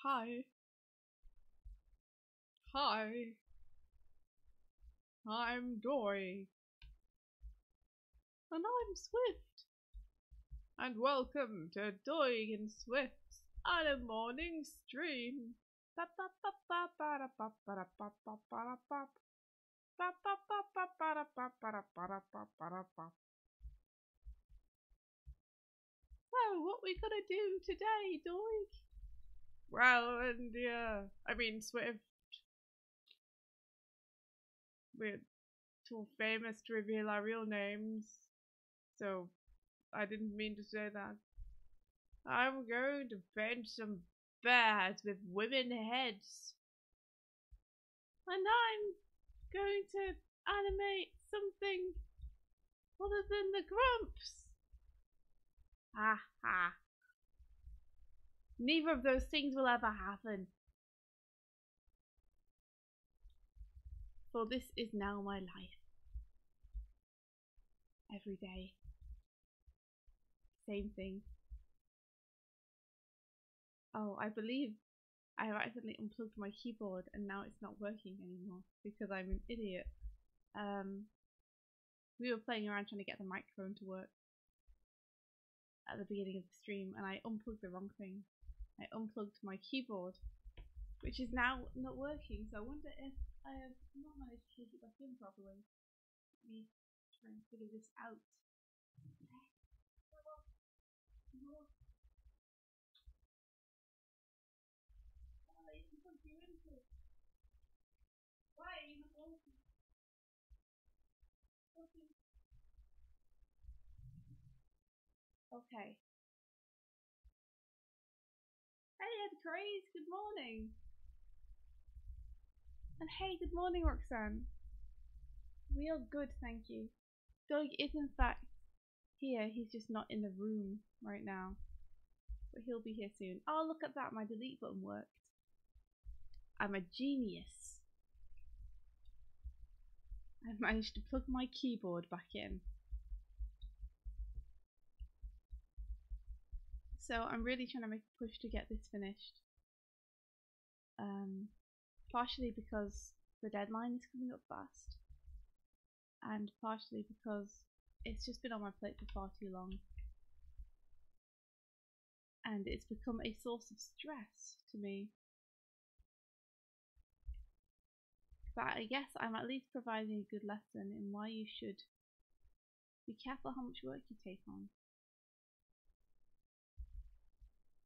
Hi. Hi. I'm Doig. And I'm Swift. And welcome to Doig and Swift's Anna Morning Stream. So, what we gonna do today, Doig? Well, and yeah, I mean, Swift, we're too famous to reveal our real names, so I didn't mean to say that. I'm going to bench some bears with women heads. And I'm going to animate something other than the grumps. Ha ha. Neither of those things will ever happen. For this is now my life. Every day. Same thing. Oh, I believe I have accidentally unplugged my keyboard and now it's not working anymore because I'm an idiot. We were playing around trying to get the microphone to work at the beginning of the stream and I unplugged the wrong thing. I unplugged my keyboard, which is now not working, so I wonder if I have not managed to plug it back in properly. Let me try and figure this out. Why are you not working? Okay. Hey Ed Craze, good morning. And hey, good morning Roxanne. We are good, thank you. Doug is in fact here, he's just not in the room right now. But he'll be here soon. Oh, look at that, my delete button worked. I'm a genius. I've managed to plug my keyboard back in. So I'm really trying to make a push to get this finished. Partially because the deadline is coming up fast, and partially because it's just been on my plate for far too long. And it's become a source of stress to me. But I guess I'm at least providing a good lesson in why you should be careful how much work you take on.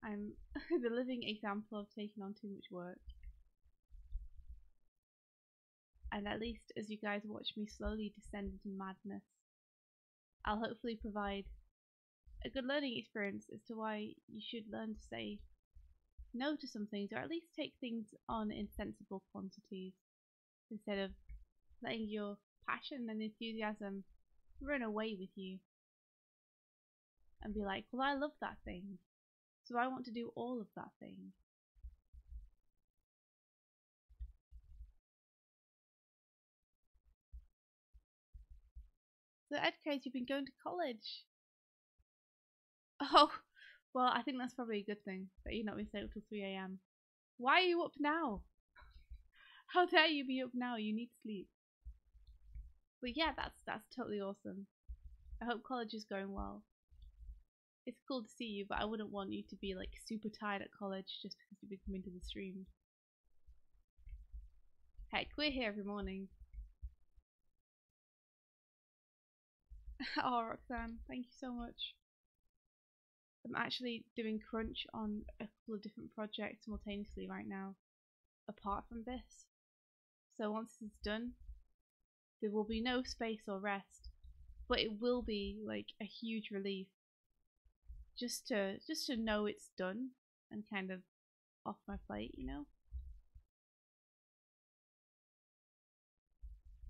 I'm the living example of taking on too much work. And at least as you guys watch me slowly descend into madness, I'll hopefully provide a good learning experience as to why you should learn to say no to some things, or at least take things on in sensible quantities, instead of letting your passion and enthusiasm run away with you and be like, well, I love that thing, so I want to do all of that thing. So Ed Craze, you've been going to college. Oh, well, I think that's probably a good thing that you're not been staying up till 3 AM. Why are you up now? How dare you be up now? You need sleep. But yeah, that's totally awesome. I hope college is going well. It's cool to see you, but I wouldn't want you to be like super tired at college just because you've been coming to the stream. Heck, we're here every morning. Oh, Roxanne, thank you so much. I'm actually doing crunch on a couple of different projects simultaneously right now, apart from this. So once this is done, there will be no space or rest, but it will be like a huge relief just to know it's done and kind of off my plate, you know.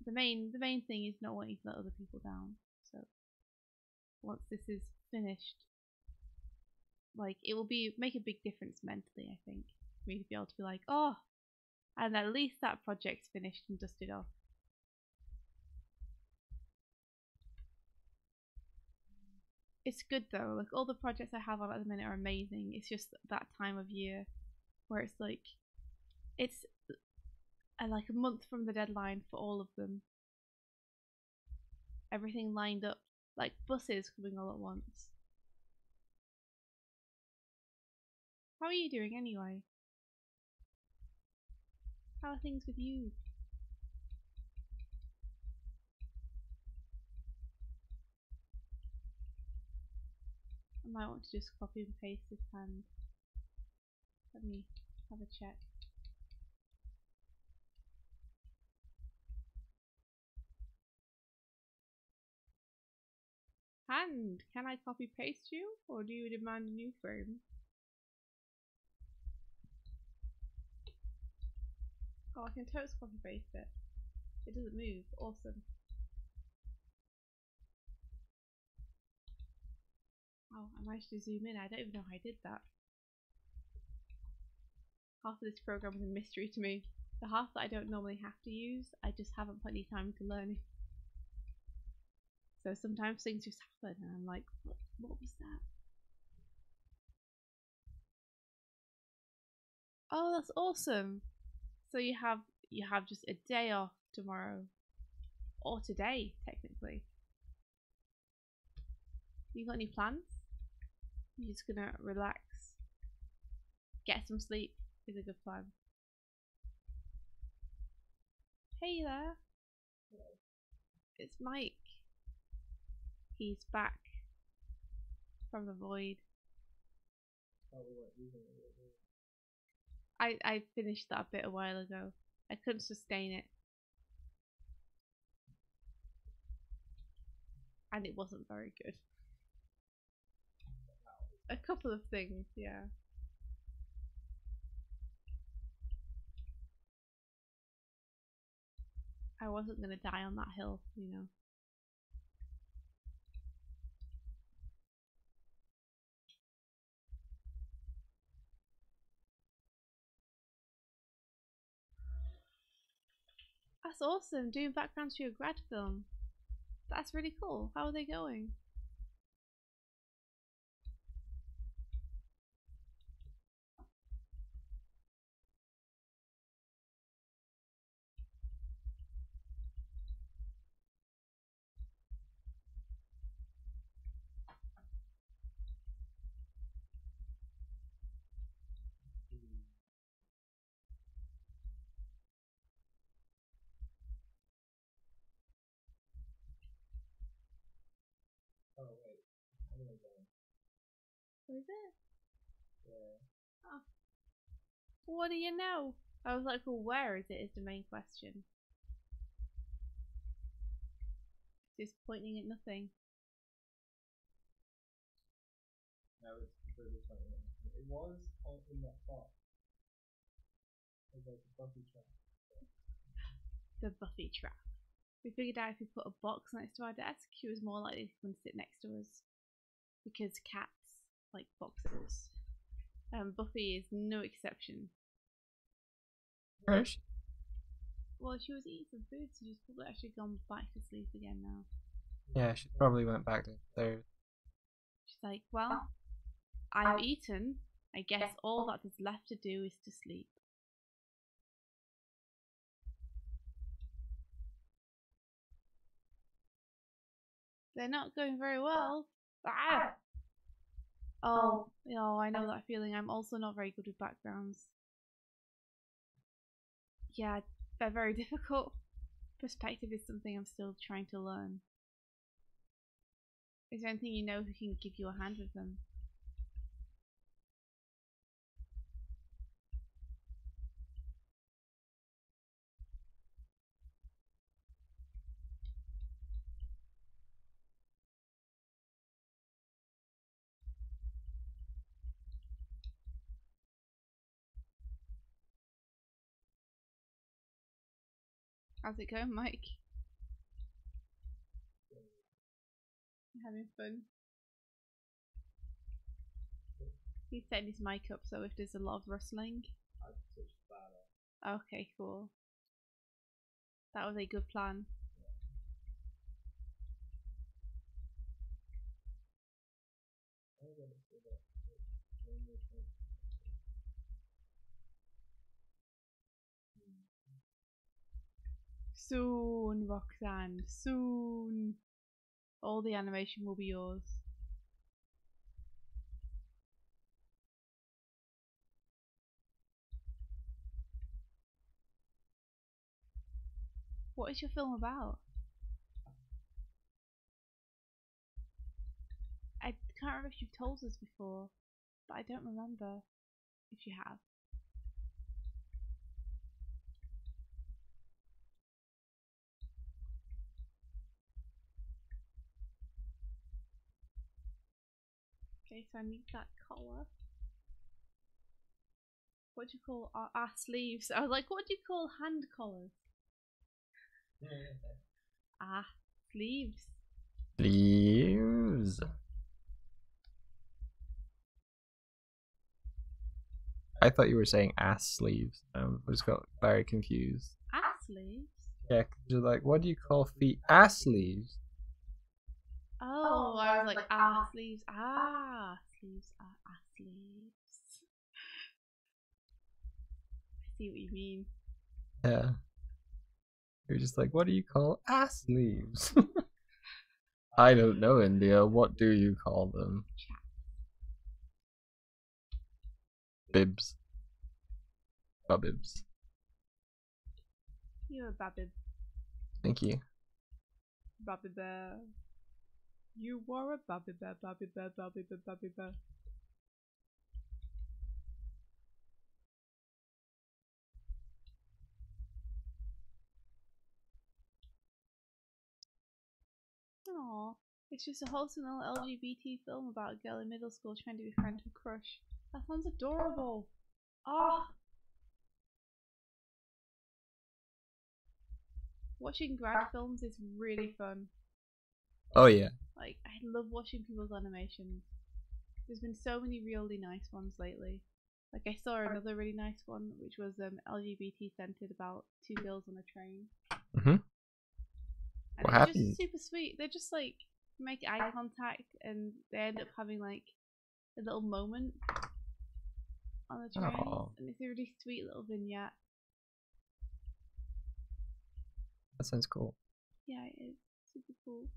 The main thing is not wanting to let other people down. So once this is finished, like it will make a big difference mentally, I think, for me to be able to be like, oh, and at least that project's finished and dusted off. It's good though, like all the projects I have on at the minute are amazing. It's just that time of year where it's like it's like a month from the deadline for all of them. Everything lined up, like buses coming all at once. How are you doing anyway? How are things with you? I might want to just copy and paste this hand. Let me have a check. Hand, can I copy paste you, or do you demand a new frame? Oh, I can totes copy paste it. It doesn't move. Awesome. Oh, I managed to zoom in. I don't even know how I did that. Half of this program is a mystery to me. The half that I don't normally have to use, I just haven't put any time to learn it. So sometimes things just happen and I'm like, what was that? Oh, that's awesome. So you have just a day off tomorrow. Or today, technically. You got any plans? You're just gonna relax. Get some sleep is a good plan. Hey there. It's Mike. He's back from the void. I finished that bit a while ago. I couldn't sustain it. And it wasn't very good. A couple of things, yeah. I wasn't gonna die on that hill, you know. That's awesome, doing backgrounds for your grad film. That's really cool. How are they going? Oh wait, I'm gonna go. What is it? Yeah. Oh. What do you know? I was like, well, where is it is the main question. Just pointing at nothing. No, it's completely pointing at nothing. It was in that box. There's like a Buffy trap. The Buffy trap. We figured out if we put a box next to our desk, she was more likely to come and sit next to us. Because cats like boxes. Buffy is no exception. Fresh? Well, she was eating some food, so she's probably actually gone back to sleep again now. Yeah, she probably went back downstairs. She's like, well, I've eaten. I guess all that is left to do is to sleep. They're not going very well. Ah! Oh, I know that feeling. I'm also not very good with backgrounds. Yeah, they're very difficult. Perspective is something I'm still trying to learn. Is there anything you know who can give you a hand with them? How's it going, Mike? Having fun? He's setting his mic up so if there's a lot of rustling. I switched that off. Okay, cool. That was a good plan. Soon, Roxanne, soon. All the animation will be yours. What is your film about? I can't remember if you've told us before, but I don't remember if you have. Okay, so I need that collar. What do you call our sleeves? I was like, what do you call hand collars? Sleeves. Sleeves. I thought you were saying ass sleeves. I just got very confused. Ass sleeves? Yeah, 'cause you're like, what do you call feet? Ass sleeves. Oh, I was like, sleeves. Sleeves are sleeves. I see what you mean. Yeah. You're just like, what do you call ass sleeves? I don't know, India. What do you call them? Bibs. Babibs. You're a babib. Thank you. Babibber. You were a babibber, babibber, babibber, babibber. Aww. It's just a wholesome little LGBT film about a girl in middle school trying to befriend her crush. That sounds adorable. Watching grad films is really fun. Oh, yeah. Like, I love watching people's animations. There's been so many really nice ones lately. Like, I saw another really nice one, which was LGBT centered about two girls on a train. Mm-hmm. And What it's happened? just super sweet. They just like make eye contact and they end up having like a little moment on the train. Aww. And it's a really sweet little vignette. That sounds cool. Yeah, it is super cool.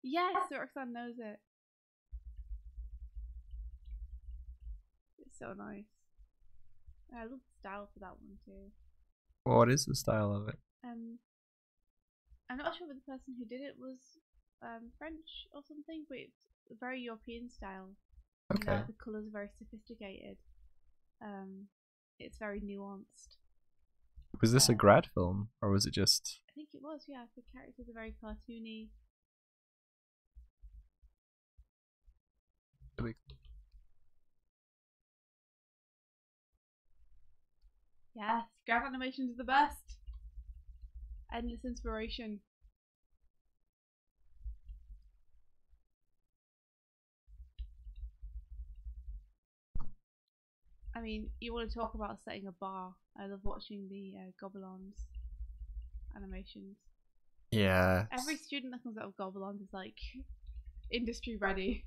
Yes, Roxanne knows it. It's so nice. I love the style for that one too. What is the style of it? I'm not sure if the person who did it was French or something, but it's a very European style. Okay. You know, the colours are very sophisticated. It's very nuanced. Was this a grad film, or was it just... I think it was, yeah. The characters are very cartoony. Really? Yes, graph animation is the best. Endless inspiration. I mean, you want to talk about setting a bar. I love watching the Gobelins animations. Yeah. Every student that comes out of Gobelins is like industry ready.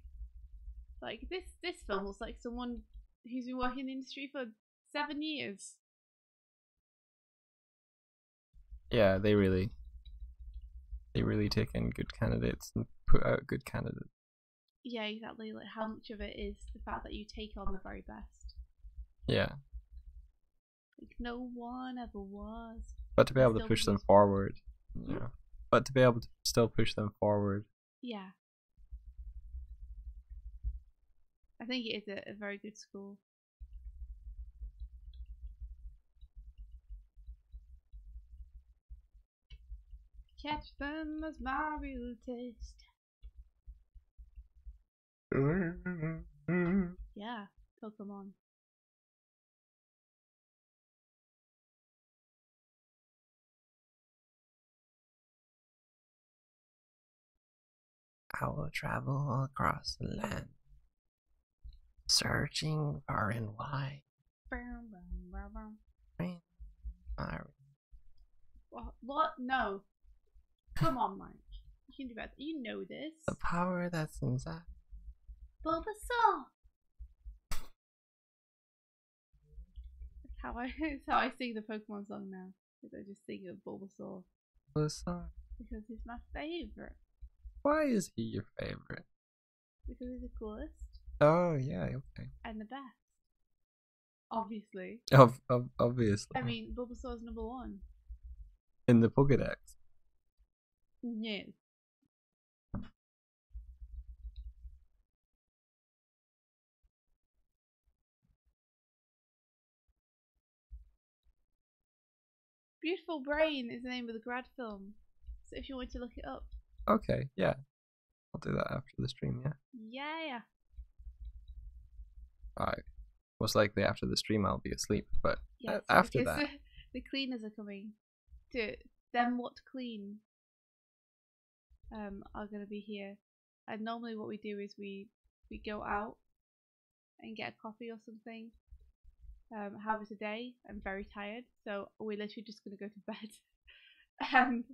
Like this film looks like someone who's been working in the industry for 7 years. Yeah, they really take in good candidates and put out good candidates. Yeah, exactly. Like how much of it is the fact that you take on the very best. Yeah. Like no one ever was. But to be able to push them forward. Yeah. But to be able to still push them forward. Yeah. I think it is a very good school. Catch them as my real taste. Yeah, Pokemon. I will travel across the land, searching far and wide. What? No. Come on, Mike. You can do better. You know this. The power that's inside. Bulbasaur. It's how I sing the Pokemon song now. Because I just sing of Bulbasaur. Because he's my favorite. Why is he your favorite? Because he's the coolest. Oh yeah, okay. And the best. Obviously. Obviously. I mean, Bulbasaur's number 1. In the Pokédex. No. Beautiful Brain is the name of the grad film. So if you want to look it up. Okay, yeah. I'll do that after the stream, yeah. Yeah. Alright. Most likely after the stream I'll be asleep, but Yes, after that. The cleaners are coming. To them what to clean are gonna be here. And normally what we do is we go out and get a coffee or something. However today I'm very tired, so we're literally just gonna go to bed and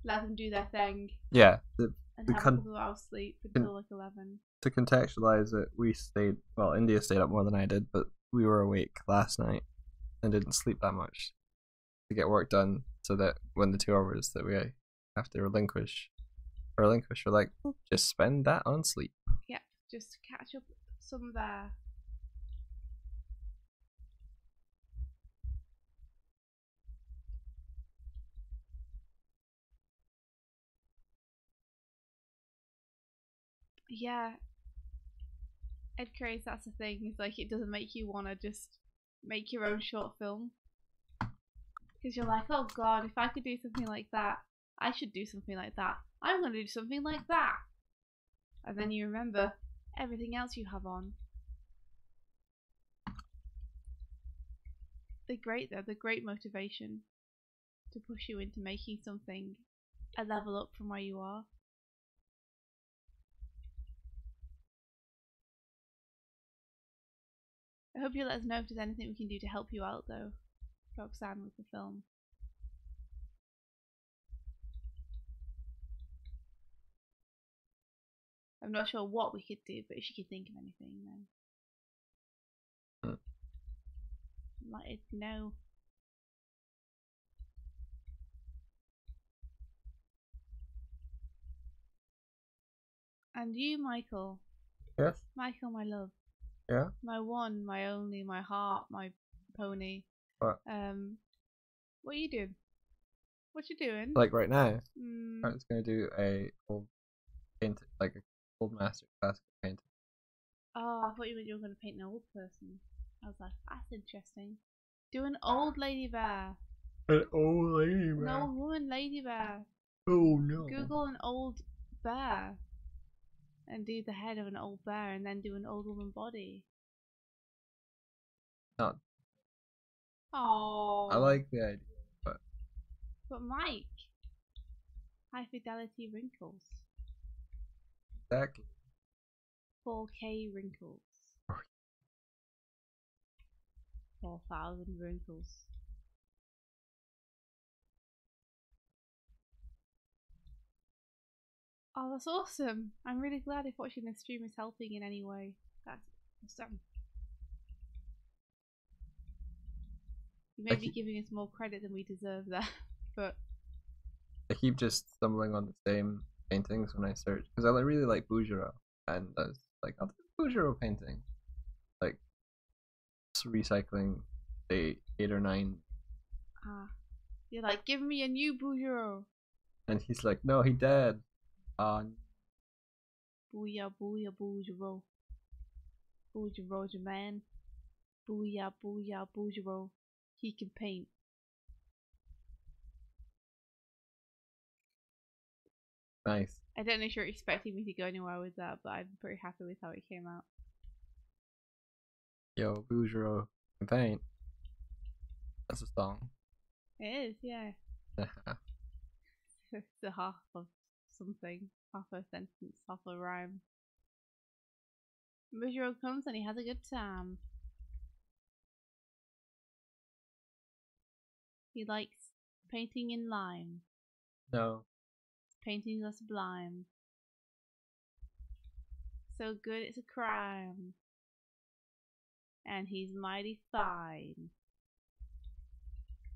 let them do their thing. Yeah. And have a couple of hours sleep until like 11. To contextualize it, India stayed up more than I did, but we were awake last night and didn't sleep that much to get work done, so that when the 2 hours that we have to relinquish, we're like, just spend that on sleep. Yep, just to catch up some there. Yeah, Ed Craze, that's the thing. It's like it doesn't make you want to just make your own short film. Because you're like, oh god, if I could do something like that, I should do something like that. I'm going to do something like that. And then you remember everything else you have on. They're great though, they're great motivation to push you into making something a level up from where you are. I hope you'll let us know if there's anything we can do to help you out though, Roxanne, with the film. I'm not sure what we could do, but if you could think of anything then let us know. And you, Michael. Yes? Michael, my love. Yeah? My one, my only, my heart, my pony. What? What are you doing? What you doing? Like right now? Mm. I was going to do a old paint, like a old master classical painting. Oh, I thought you were going to paint an old person. I was like, that's interesting. Do an old lady bear. An old lady bear? An old woman lady bear. Oh no. Google an old bear. And do the head of an old bear and then do an old woman body. Not. Oh. I like the idea, but Mike, high fidelity wrinkles. Exactly. 4K wrinkles. 4,000 wrinkles. Oh, that's awesome. I'm really glad if watching this stream is helping in any way. That's awesome. You may be giving us more credit than we deserve there, but I keep just stumbling on the same paintings when I search, because I really like Bouguereau, and I was like, I'll do a Bouguereau painting. Like, recycling, say, 8 or 9. You're like, give me a new Bouguereau. And he's like, no, he dead. Booyah, booyah, Bouguereau. Bouguereau's your man. Booyah, booyah, Bouguereau. He can paint. Nice. I don't know if you're expecting me to go anywhere with that, but I'm pretty happy with how it came out. Yo, Bouguereau can paint. That's a song. It is, yeah. It's a half of something. Half a sentence, half a rhyme. Bouguereau comes and he has a good time. He likes painting in lime. No. Paintings are sublime. So good it's a crime. And he's mighty fine.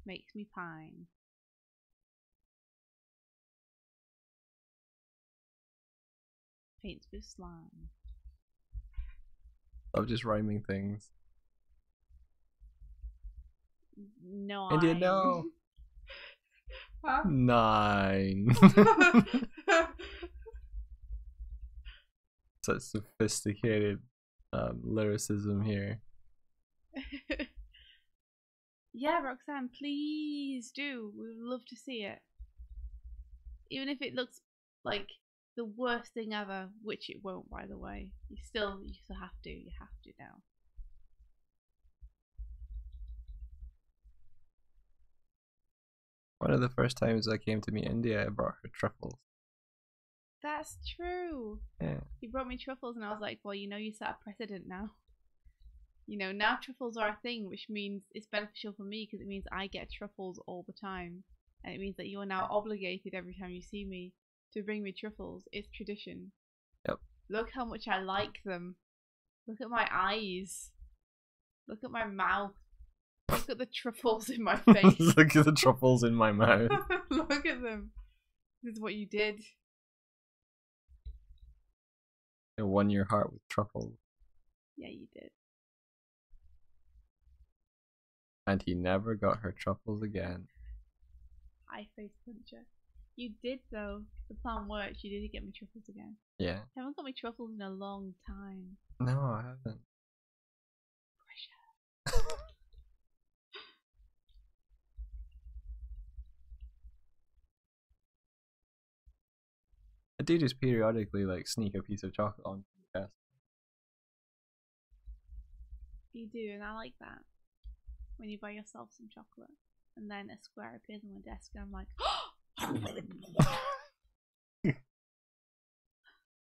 makes me pine. Paints with slime. I'm just rhyming things. No, India, no. Huh? 9. Such sophisticated lyricism here. Yeah, Roxanne, please do. We would love to see it. Even if it looks like the worst thing ever, which it won't, by the way. You still have to. You have to now. One of the first times I came to meet India, I brought her truffles. That's true. Yeah. He brought me truffles, and I was like, well, you set a precedent now. Now truffles are a thing, which means it's beneficial for me because it means I get truffles all the time. And it means that you are now obligated every time you see me to bring me truffles. It's tradition. Yep. Look how much I like them. Look at my eyes. Look at my mouth. Look at the truffles in my face. Look at the truffles in my mouth. Look at them. This is what you did. I won your heart with truffles. Yeah, you did. And he never got her truffles again. High face puncher. You did though. The plan worked. You did get me truffles again. Yeah. You haven't got me truffles in a long time. No, I haven't. Pressure. I do just periodically sneak a piece of chocolate onto the desk. You do, and I like that. When you buy yourself some chocolate, and then a square appears on my desk, and I'm like,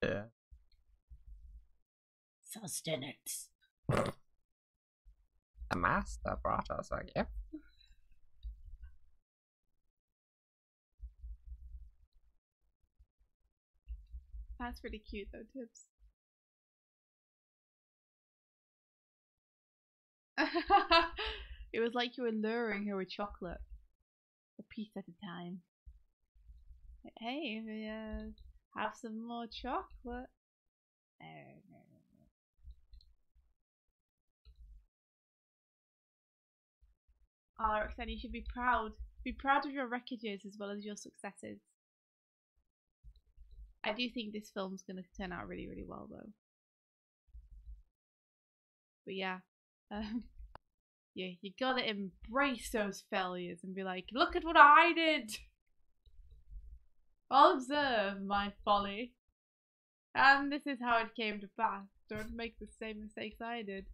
Yeah. sustenance. The master brought us a gift. That's pretty cute though, Tibbs. It was like you were luring her with chocolate, a piece at a time. Hey, have some more chocolate. Oh, Roxanne, you should be proud. Be proud of your wreckages as well as your successes. I do think this film's going to turn out really, really well, though. But yeah. Yeah, you gotta embrace those failures and be like, look at what I did! Observe my folly. And this is how it came to pass. Don't make the same mistakes I did.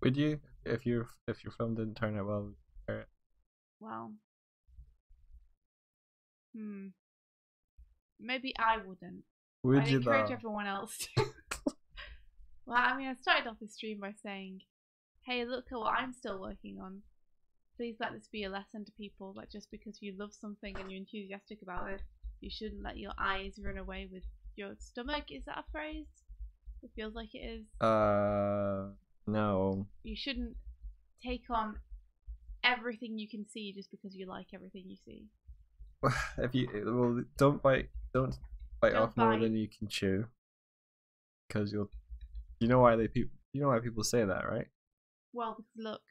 Would you, if your film didn't turn out well, would you share it? Well, maybe I wouldn't. Would I'd you encourage though? everyone else to. Well, I mean, I started off the stream by saying, hey, look at what I'm still working on. Please let this be a lesson to people that just because you love something and you're enthusiastic about it, you shouldn't let your eyes run away with your stomach. Is that a phrase? It feels like it is. No. You shouldn't take on everything you can see just because you like everything you see. Don't bite off more than you can chew, because you know why people say that, right? Well, because look.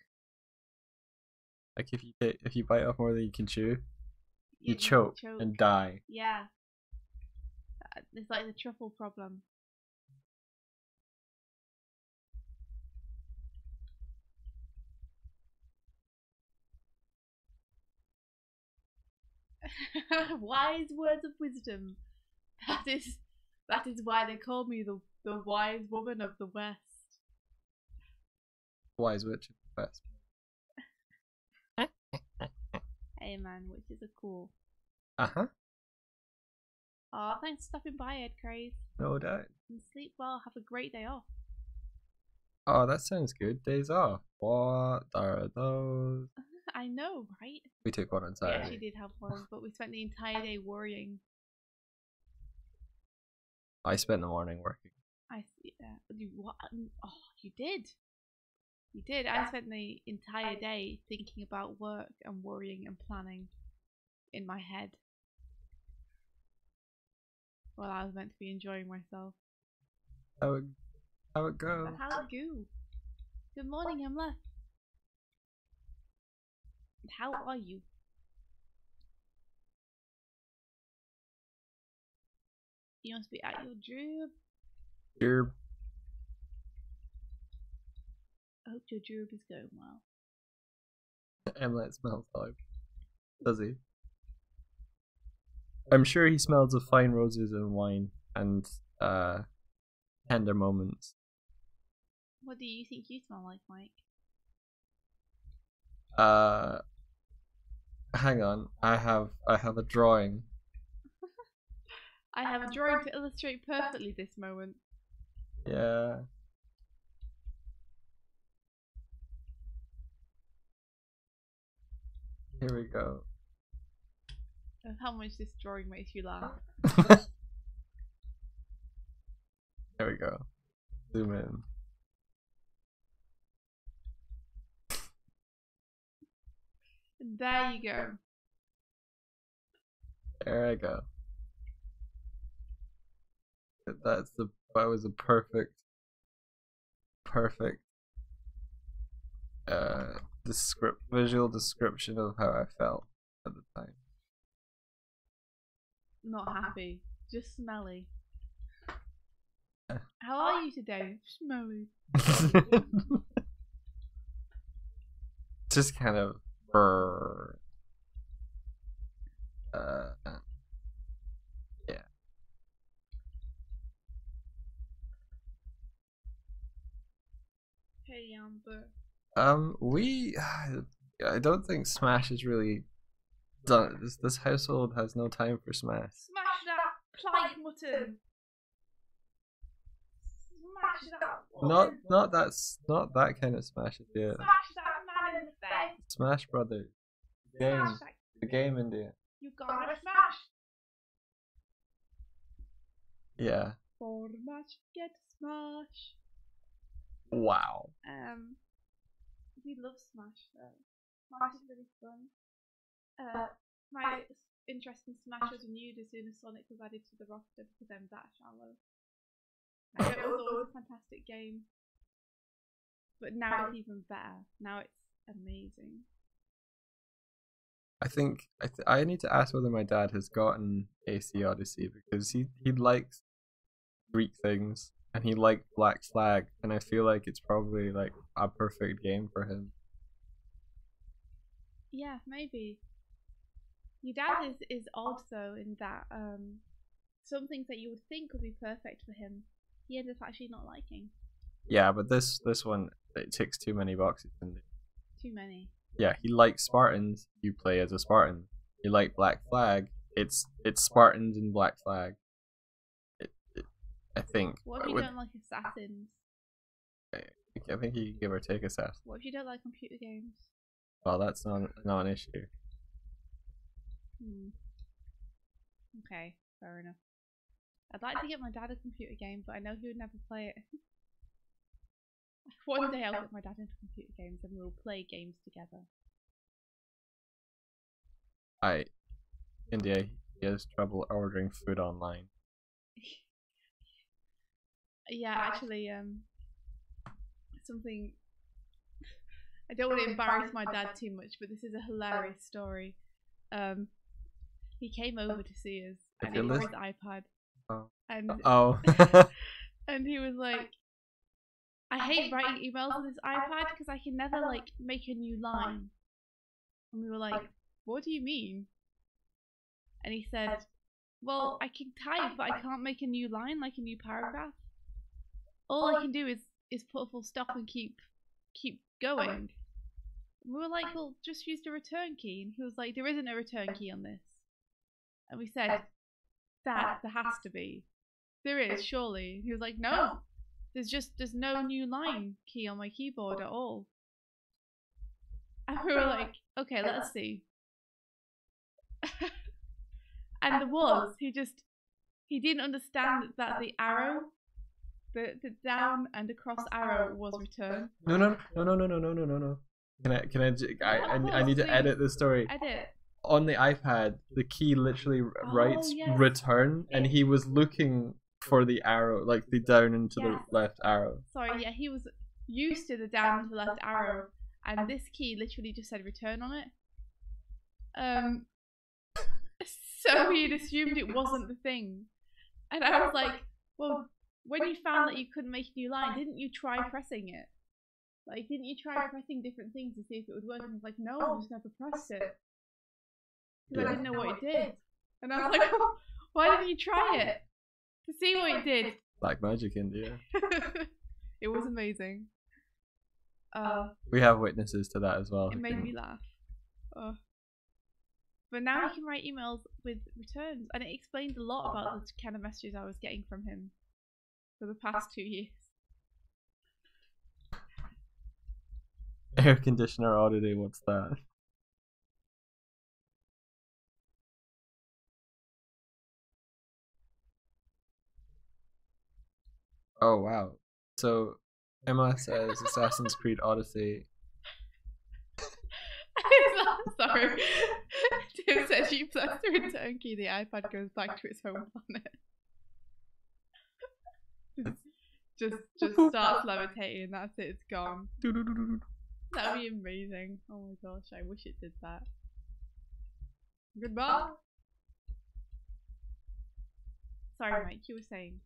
Like if you bite off more than you can chew, Yeah, you choke and die. Yeah. It's like the truffle problem. Wise words of wisdom. That is why they call me the wise woman of the West. Wise witch of the West. Hey man, witches are cool. Uh-huh. Aw, thanks for stopping by, Ed Craze. No doubt. And sleep well, have a great day off. Oh, that sounds good. Days off. What are those? I know, right? We took one on We Saturday. actually did have one, but we spent the entire day worrying. I spent the morning working. I see. What? Oh, you did? You did. I spent the entire day thinking about work and worrying and planning in my head while I was meant to be enjoying myself. How it go? But how it go? Good morning, Emla. How are you? You must be at your job. Your I hope your job is going well. Emlet smells like. Does he? I'm sure he smells of fine roses and wine and tender moments. What do you think you smell like, Mike? Hang on. I have a drawing. I have a drawing to illustrate perfectly this moment. Yeah. Here we go. Of how much this drawing makes you laugh. There we go. Zoom in. There you go. There I go. That was a perfect visual description of how I felt at the time. Not happy, just smelly. How are you today? Smelly. Just kind of yeah. Hey, Amber. I don't think Smash is really done. This household has no time for Smash. Smash that like button. Smash that button. Not that kind of Smash. Yeah. Smash that man in the face. Smash Brothers. Game. Smash that. The game, India. You gotta smash. Yeah. For match, get smash. Wow. We love Smash though. Smash is really fun. My interest in Smash was renewed as soon as Sonic was added to the roster because I'm that shallow. It was always a fantastic game, but now it's even better. Now it's amazing. I think I need to ask whether my dad has gotten AC Odyssey because he likes Greek things and he liked Black Flag, and I feel like it's probably like a perfect game for him. Yeah, maybe. Your dad is odd though in that some things that you would think would be perfect for him, he ended up actually not liking. Yeah, but this one, it ticks too many boxes. Too many. Yeah, he likes Spartans. You play as a Spartan. You like Black Flag. It's Spartans and Black Flag. I think. What if you don't like assassins? I think you can give or take assassins. What if you don't like computer games? Well, that's not an issue. Okay, fair enough. I'd like to get my dad a computer game, but I know he would never play it. One day I'll get my dad into computer games and we'll play games together. India, he has trouble ordering food online. Yeah, actually, something. I don't want to embarrass my dad too much, but this is a hilarious story. He came over to see us, and he brought his iPad, and he was like, "I hate writing emails on this iPad because I can never like make a new line." And we were like, "What do you mean?" And he said, "Well, I can type, but I can't make a new line, like a new paragraph. All I can do is put a full stop and keep going." And we were like, "Well, just use the return key." And he was like, "There isn't a return key on this." And we said, "Dad, there has to be. There is, surely." And he was like, "No, there's no new line key on my keyboard at all." And we were like, "Okay, let's see." And there was. He didn't understand that the arrow The down and across arrow was return. No. I need to edit the story. Edit. On the iPad, the key literally writes yes. return, and he was looking for the arrow, like the down and to the left arrow. Sorry, yeah, he was used to the down and to the left arrow, and this key literally just said return on it. So he had assumed it wasn't the thing. And I was like, well, when you found that you couldn't make a new line, didn't you try pressing it? Like, didn't you try pressing different things to see if it would work? And he was like, no, I just never pressed it. Because I didn't know what it did. And I was like, oh, why didn't you try it? To see what it did. Black magic, India. It was amazing. We have witnesses to that as well. It made me laugh. But now he can write emails with returns, and it explained a lot about the kind of messages I was getting from him for the past 2 years. Air conditioner oddity, what's that? Oh wow. So Emma says Assassin's Creed Odyssey. Sorry. Tim says you press the return key, the iPad goes back to its home planet. just starts levitating, that's it, it's gone. That would be amazing. Oh my gosh, I wish it did that. Goodbye. Sorry, Mike, you were saying.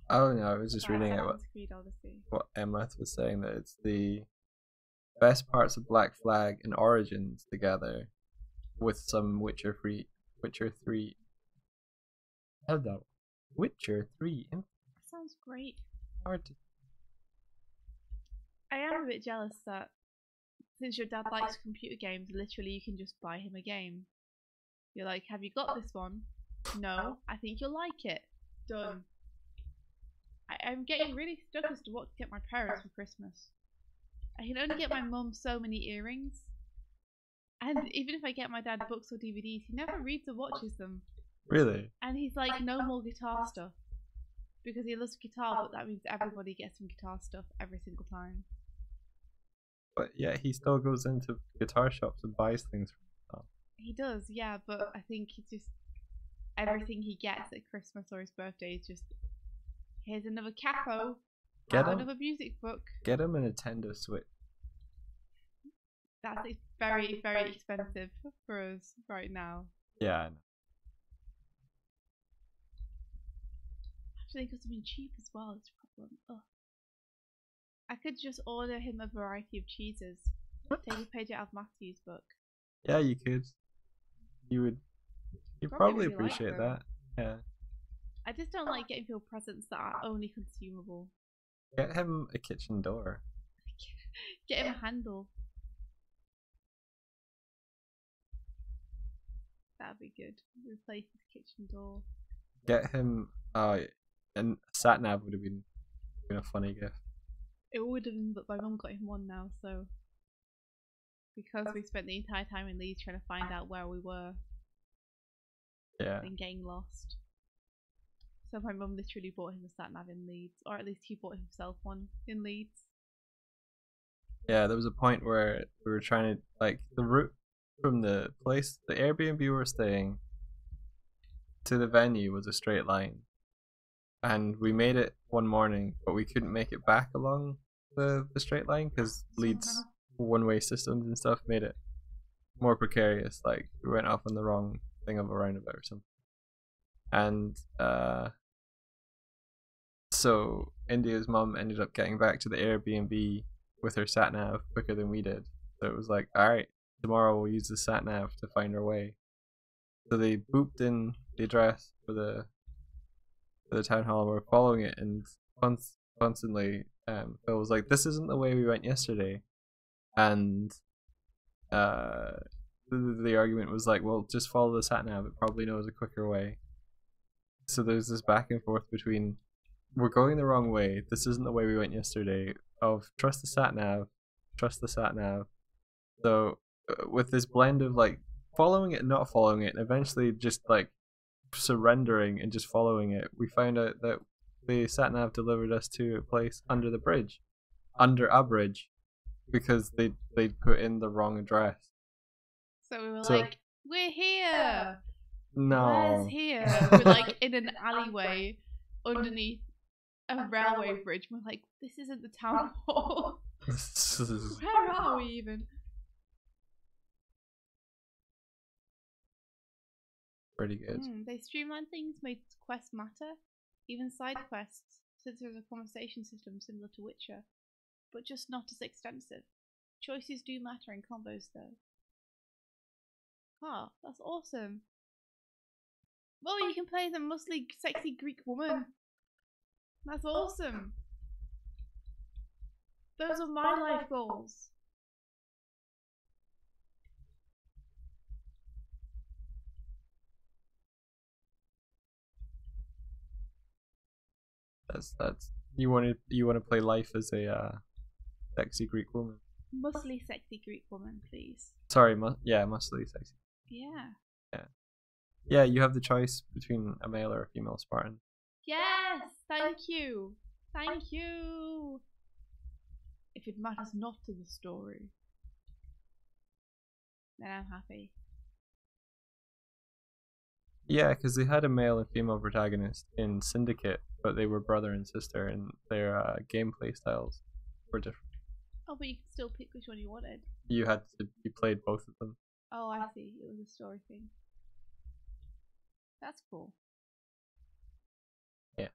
Oh no, I was just reading it. What Emma was saying, that it's the best parts of Black Flag and Origins together, with some Witcher 3. Hello, Witcher 3. That sounds great. Hard to... I am a bit jealous that since your dad likes computer games, literally you can just buy him a game. You're like, have you got this one? No, I think you'll like it. Done. I'm getting really stuck as to what to get my parents for Christmas. I can only get my mum so many earrings. And even if I get my dad books or DVDs, he never reads or watches them. Really? And he's like, no more guitar stuff. Because he loves guitar, but that means everybody gets him guitar stuff every single time. But yeah, he still goes into guitar shops and buys things for himself. He does, yeah, but I think he's just... everything he gets at Christmas or his birthday is just... here's another capo. Another music book. Get him a Nintendo Switch. That's very, very expensive for us right now. Yeah, I know. Actually, because something cheap as well is a problem. Ugh. I could just order him a variety of cheeses. Take a page out of Matthew's book. Yeah, you could. You'd probably really appreciate that. Yeah. I just don't like getting people presents that are only consumable. Get him a kitchen door. Get him a handle. That'd be good. Replace his kitchen door. Get him and sat nav would have been a funny gift. It would have been, but my mum got him one now, so because we spent the entire time in Leeds trying to find out where we were. Yeah. And getting lost. So my mum literally bought him a sat nav in Leeds, or at least he bought himself one in Leeds. Yeah, there was a point where we were trying to, like, the route from the place, the Airbnb we were staying to the venue was a straight line. And we made it one morning, but we couldn't make it back along the straight line because Leeds one-way systems and stuff made it more precarious. Like, we went off on the wrong thing of a roundabout or something. And so India's mum ended up getting back to the Airbnb with her sat nav quicker than we did. So it was like, alright, tomorrow we'll use the sat nav to find our way. So they booped in the address for the town hall, and we're following it, and constantly Phil was like, this isn't the way we went yesterday. And the argument was like, well, just follow the sat nav, it probably knows a quicker way. So there's this back and forth between, we're going the wrong way, this isn't the way we went yesterday, of trust the sat nav. So with this blend of like following it and not following it, and eventually just like surrendering and just following it, we found out that the sat nav delivered us to a place under a bridge, because they put in the wrong address. So we were So- like, we're here. No. Where's here? We're like in an alleyway underneath a railway bridge. We're like, this isn't the town hall. Where are we even? Pretty good. They streamlined things, made quests matter, even side quests, since there's a conversation system similar to Witcher, but just not as extensive. Choices do matter in combos though. Ah, that's awesome. Well, you can play the muscly, sexy Greek woman. That's awesome. Those are my life goals. That's you want to play life as a sexy Greek woman. Muscly, sexy Greek woman, please. Sorry, muscly sexy. Yeah. Yeah, you have the choice between a male or a female Spartan. Yes, thank you. Thank you. If it matters not to the story, then I'm happy. Yeah, because they had a male and female protagonist in Syndicate, but they were brother and sister, and their gameplay styles were different. Oh, but you could still pick which one you wanted. You played both of them. Oh, I see. It was a story thing. That's cool. Yeah.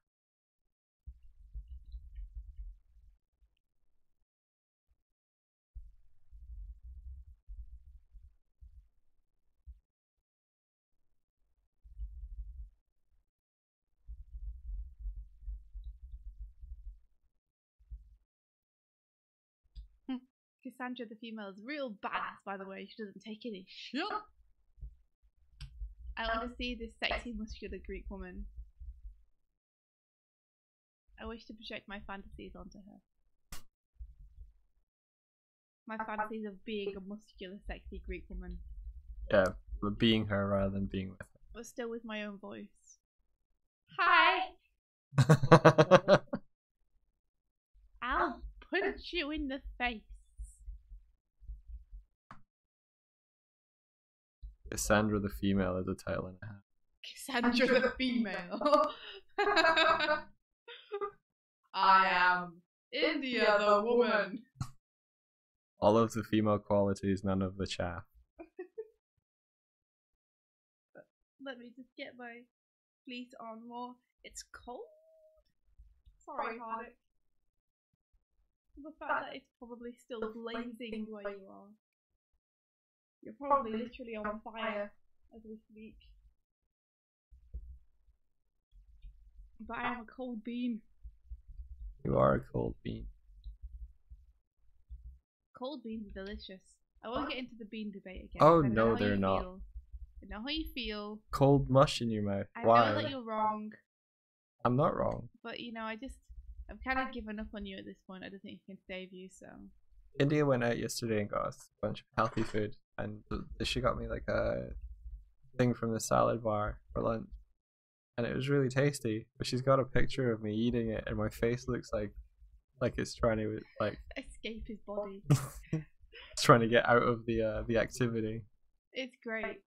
Cassandra the female is real badass, by the way. She doesn't take any shit. I want to see this sexy, muscular Greek woman. I wish to project my fantasies onto her. My fantasies of being a muscular, sexy Greek woman. Yeah, but being her rather than being with But still with my own voice. Hi! her. I'll punch you in the face. Cassandra the female is a title and a half. Cassandra the female. I am India the woman. All of the female qualities, none of the chaff. Let me just get my fleece on more. It's cold. Sorry, Hardick. The fact that it's probably still blazing where you are. You're probably literally on fire as we speak. But I am a cold bean. You are a cold bean. Cold beans are delicious. I won't get into the bean debate again. Oh, I know no, how they're you not. feel. I know how you feel. Cold mush in your mouth. I Why? know that you're wrong, I'm not wrong. but you know, I've kind of given up on you at this point. I don't think I can save you, so. India went out yesterday and got us a bunch of healthy food, and she got me like a thing from the salad bar for lunch, and it was really tasty. But she's got a picture of me eating it, and my face looks like it's trying to like Escape his body. it's trying to get out of the activity. It's great.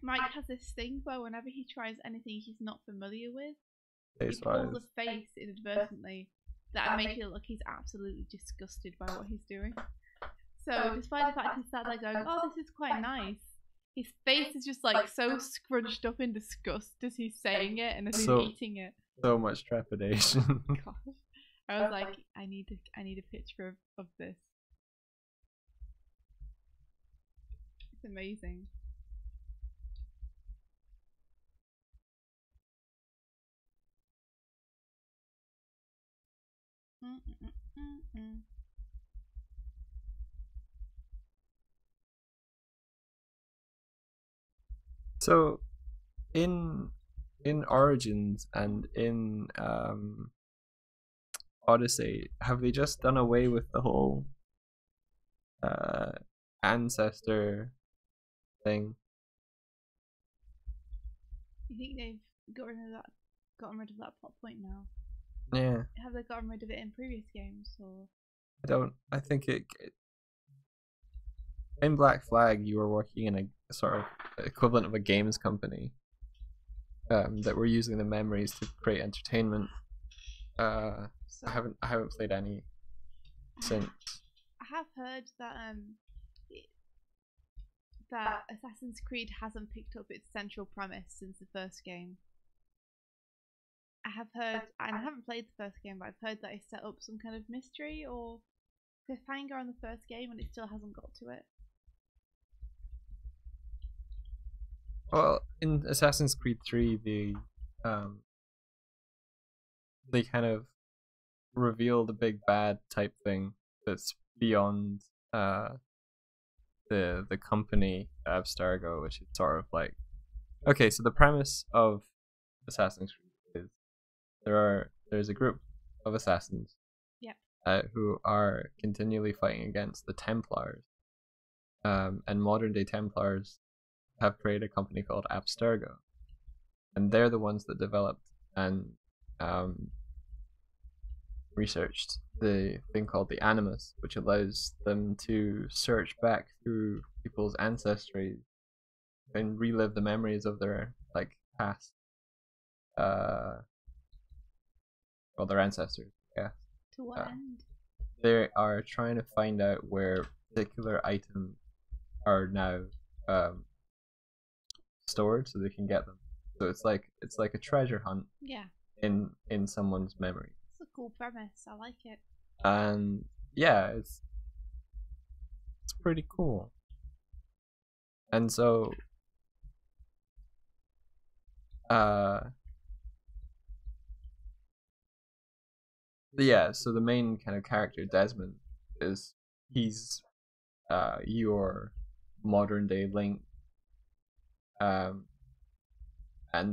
Mike has this thing where whenever he tries anything he's not familiar with, he Taste pulls wise. a face inadvertently that make it look like he's absolutely disgusted by what he's doing. So despite the fact he's sat there going, "Oh, this is quite nice," his face is just like so scrunched up in disgust as he's saying it and as he's eating it. So much trepidation. Gosh. I was like, I need a picture of this. It's amazing. So, in Origins and in Odyssey, have they just done away with the whole ancestor thing? You think they've got rid of that gotten rid of that plot point now. Yeah. Have they gotten rid of it in previous games, or? I think it in Black Flag you were working in a sort of equivalent of a games company that were using the memories to create entertainment. So I haven't played any since. I have heard that that Assassin's Creed hasn't picked up its central premise since the first game. I have heard, and I haven't played the first game, but I've heard that it set up some kind of mystery or cliffhanger on the first game, and it still hasn't got to it. Well, in Assassin's Creed 3, they kind of reveal the big bad type thing that's beyond the company Abstergo, which is sort of like, okay, so the premise of Assassin's Creed is there's a group of assassins, who are continually fighting against the Templars, and modern day Templars have created a company called Abstergo, and they're the ones that developed and researched the thing called the animus, which allows them to search back through people's ancestry and relive the memories of their like past, well, their ancestors. Yeah. To what end? They are trying to find out where particular items are now stored, so they can get them. So it's like a treasure hunt. Yeah. In someone's memory. It's a cool premise. I like it. And yeah, it's pretty cool. And so yeah, so the main kind of character, Desmond, he's your modern day Link, and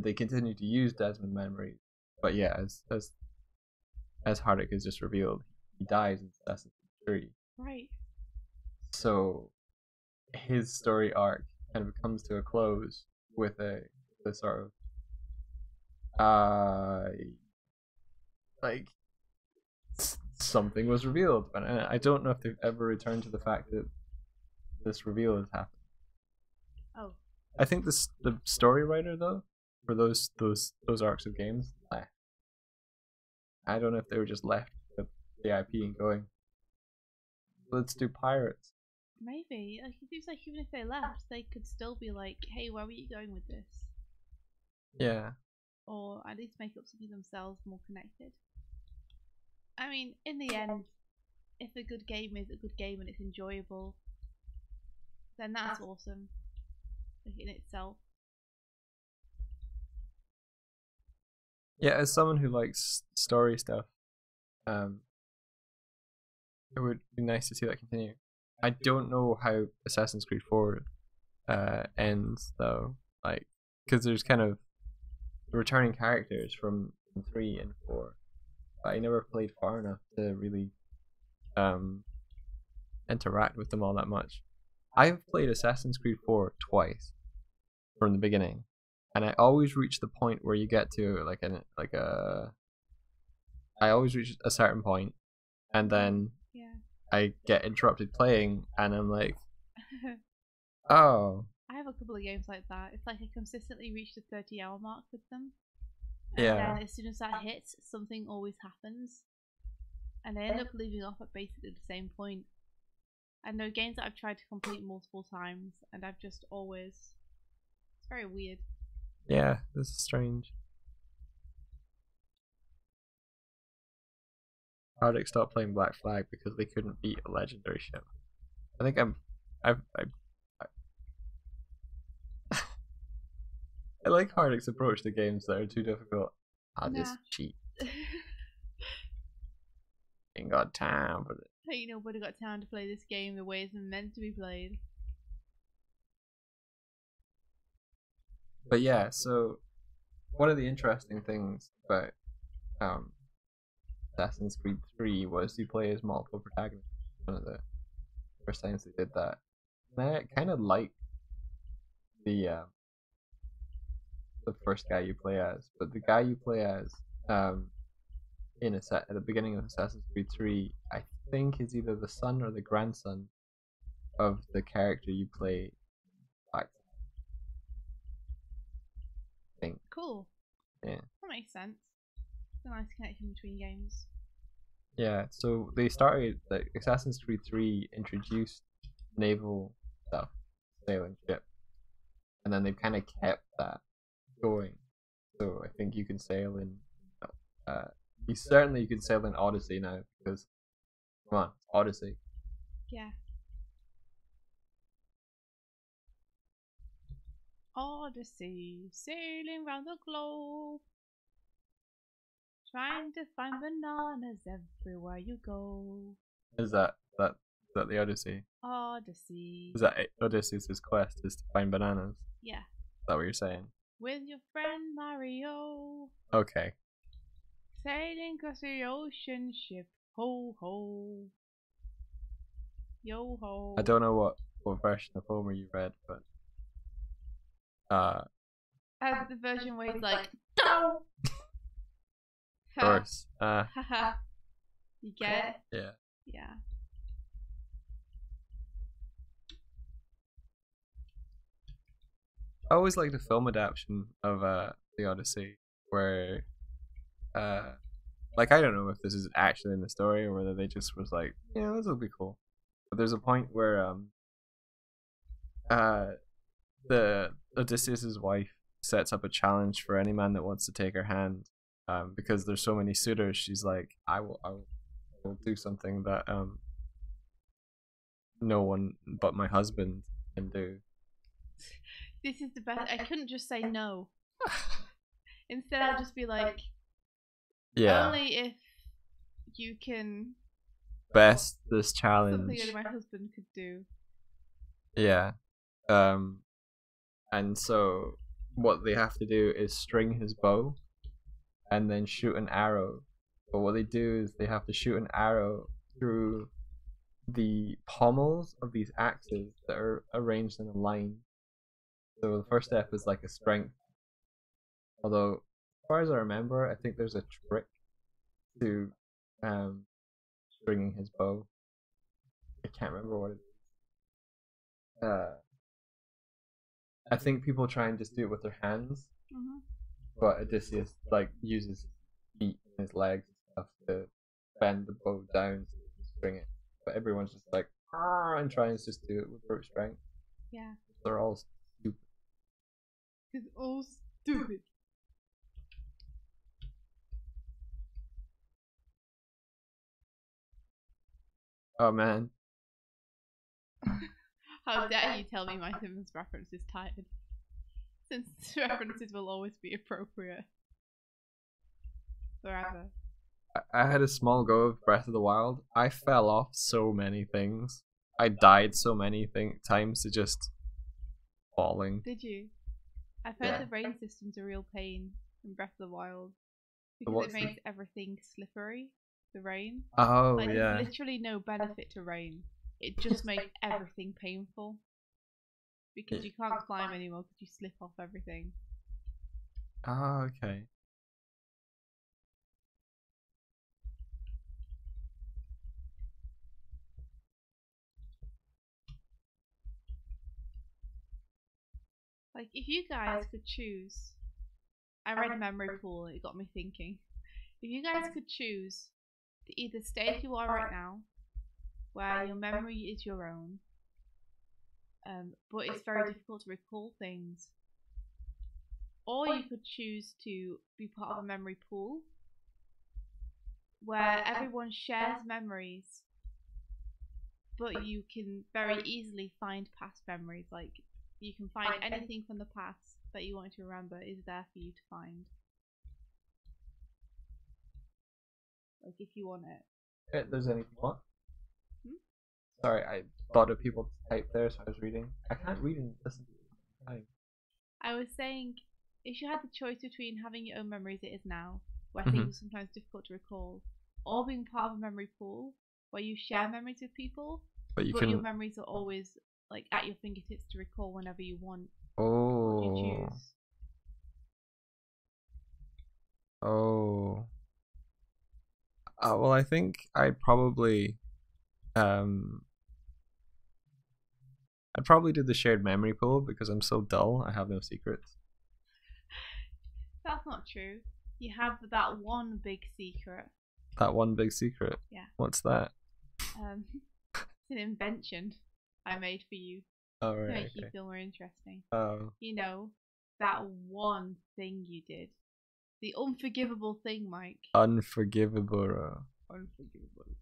they continue to use Desmond memories, but yeah, as Hardick has just revealed, he dies in Assassin's Creed 3. Right. So his story arc kind of comes to a close with a sort of like something was revealed, but I don't know if they've ever returned to the fact that this reveal has happened. Oh. I think the story writer though for those arcs of games left. I don't know if they were just left with the IP and going, let's do pirates. Maybe. Like, it seems like even if they left, they could still be like, hey, where were you going with this? Yeah. Or at least make up something themselves more connected. I mean, in the end, if a good game is a good game and it's enjoyable, then that's awesome. Like, in itself. Yeah, as someone who likes story stuff, it would be nice to see that continue. I don't know how Assassin's Creed 4 ends though, like, because there's kind of returning characters from 3 and 4, but I never played far enough to really interact with them all that much. I've played Assassin's Creed 4 twice from the beginning, and I always reach the point where you get to I always reach a certain point, and then I get interrupted playing, and I'm like, oh. I have a couple of games like that. It's like I consistently reach the 30-hour mark with them. Yeah. And then as soon as that hits, something always happens. And I end up leaving off at basically the same point. And there are games that I've tried to complete multiple times, and I've just always... It's very weird. Yeah, this is strange. Hardick stopped playing Black Flag because they couldn't beat a legendary ship. I think I like Hardick's approach to games that are too difficult. Just cheat. Ain't got time for it. Ain't nobody got time to play this game the way it's meant to be played. But yeah, so one of the interesting things about Assassin's Creed 3 was you play as multiple protagonists. One of the first times they did that. And I kind of like the the first guy you play as, but the guy you play as at the beginning of Assassin's Creed 3, I think is either the son or the grandson of the character you play back. I think. Cool. Yeah. That makes sense. It's a nice connection between games. Yeah, so they started, like, Assassin's Creed 3 introduced naval stuff, sailing ship, and then they've kind of kept that going. So I think you can sail in, you can sail in Odyssey now, because, come on, Odyssey. Yeah. Odyssey, sailing round the globe, trying to find bananas everywhere you go. Is that the Odyssey? Odyssey. Is that Odysseus' quest is to find bananas? Yeah. Is that what you're saying? With your friend Mario. Okay. Sailing across the ocean ship. Ho ho. Yo ho. I don't know what version of Homer you read, but the version where he's like, no! of course. Haha. You get it? Yeah. Yeah. I always liked the film adaptation of the Odyssey, where like, I don't know if this is actually in the story or whether they just was like, yeah, this will be cool. But there's a point where the Odysseus's wife sets up a challenge for any man that wants to take her hand, because there's so many suitors. She's like, I will do something that no one but my husband can do. This is the best. I couldn't just say no. Instead, I'll just be like, Yeah. only if you can. Best this challenge. Something that my husband could do. Yeah. And so what they have to do is string his bow and then shoot an arrow. But what they do is they have to shoot an arrow through the pommels of these axes that are arranged in a line. So the first step is like a strength. Although, as far as I remember, I think there's a trick to stringing his bow. I can't remember what it is. I think people try and just do it with their hands, but Odysseus like uses his feet and his legs and stuff to bend the bow down to string it. But everyone's just like, and trying to just do it with brute strength. Yeah. They're all stupid. It's all stupid. Oh man. How dare you tell me my Simmons reference is tired? Since references will always be appropriate. Forever. I had a small go of Breath of the Wild. I fell off so many things. I died so many times to just falling. Did you? I've heard the rain system's a real pain in Breath of the Wild. Because it makes everything slippery. The rain. Oh, like, yeah. There's literally no benefit to rain. It just makes everything painful. Because you can't climb anymore because you slip off everything. Oh, okay. Like, if you guys could choose... I read Memory Pool and it got me thinking. If you guys could choose to either stay as you are right now, where your memory is your own, but it's very difficult to recall things, or you could choose to be part of a memory pool, where everyone shares memories, but you can very easily find past memories. Like, you can find anything from the past that you want to remember is there for you to find. Like, if you want it. If there's anything what? Sorry, I thought of people type there, so I was reading. I can't read and listen to it. I was saying, if you had the choice between having your own memories it is now, where things are sometimes difficult to recall, or being part of a memory pool, where you share memories with people, but your memories are always like at your fingertips to recall whenever you want. Oh. What do you choose? Oh. Well, I think I'd probably do the shared memory pool because I'm so dull. I have no secrets. That's not true. You have that one big secret. That one big secret. Yeah. What's that? It's an invention I made for you Oh, to right. make Okay. you feel more interesting. Oh. You know, that one thing you did. The unforgivable thing, Mike. Unforgivable. Unforgivable.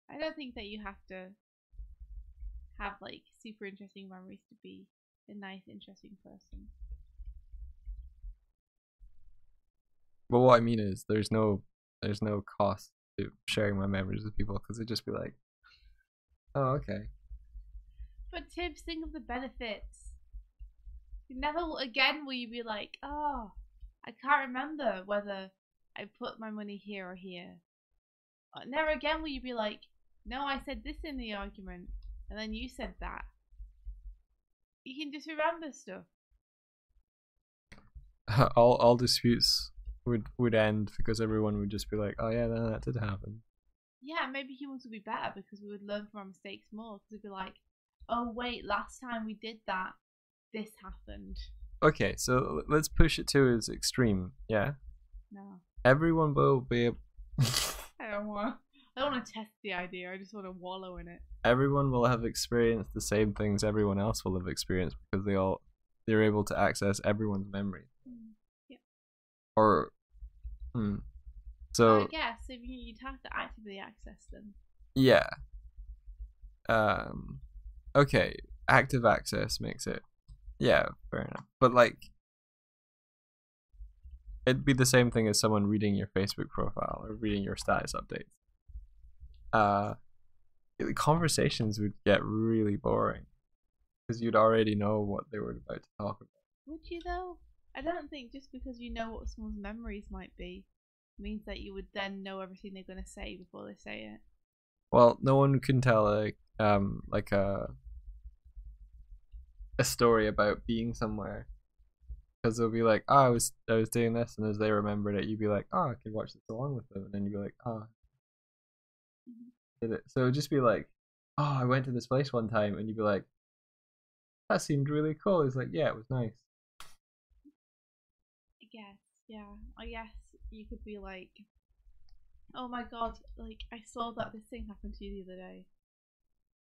I don't think that you have to have like super interesting memories to be a nice, interesting person. Well, what I mean is, there's no cost to sharing my memories with people because they'd just be like, "Oh, okay." But Tibbs, think of the benefits. Never again will you be like, "Oh, I can't remember whether I put my money here or here." Never again will you be like, "No, I said this in the argument, and then you said that." You can just remember stuff. all disputes would end because everyone would just be like, "Oh yeah, no, that did happen." Yeah, maybe humans would be better because we would learn from our mistakes more. Because we'd be like, "Oh wait, last time we did that, this happened." Okay, so let's push it to its extreme. Yeah, No, everyone will be. I don't want. I don't want to test the idea. I just want to wallow in it. Everyone will have experienced the same things everyone else will have experienced because they're able to access everyone's memory. Yeah. Or, so I guess if you'd have to actively access them. yeah. Okay, active access makes it. Yeah, fair enough. But like, it'd be the same thing as someone reading your Facebook profile or reading your status updates. The conversations would get really boring because you'd already know what they were about to talk about. Would you though? I don't think just because you know what someone's memories might be means that you would then know everything they're going to say before they say it. Well, no one can tell like a story about being somewhere because they'll be like, "Oh, I was doing this," and as they remembered it, you'd be like, "Oh, I could watch this along with them," and then you'd be like, "Oh, did it?" So it'd just be like, "Oh, I went to this place one time," and you'd be like, "That seemed really cool." It's like, "Yeah, it was nice." I guess, yeah. I guess you could be like, "Oh my god, like I saw that this thing happened to you the other day."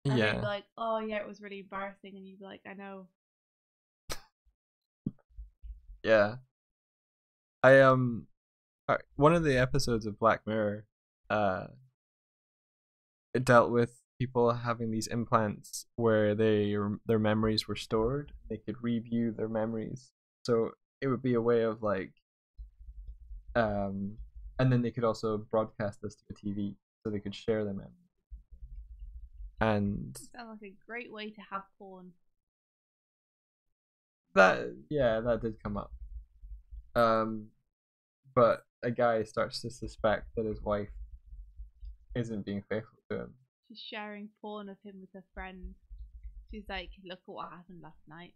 And they'd be like, "Oh yeah, it was really embarrassing," and you'd be like, "I know." Yeah. One of the episodes of Black Mirror, it dealt with people having these implants where their memories were stored. They could review their memories, so it would be a way of like, and then they could also broadcast this to a TV, so they could share their memories. And sounds like a great way to have porn. that did come up. But a guy starts to suspect that his wife isn't being faithful to him. She's sharing porn of him with her friend. She's like, "Look at what happened last night."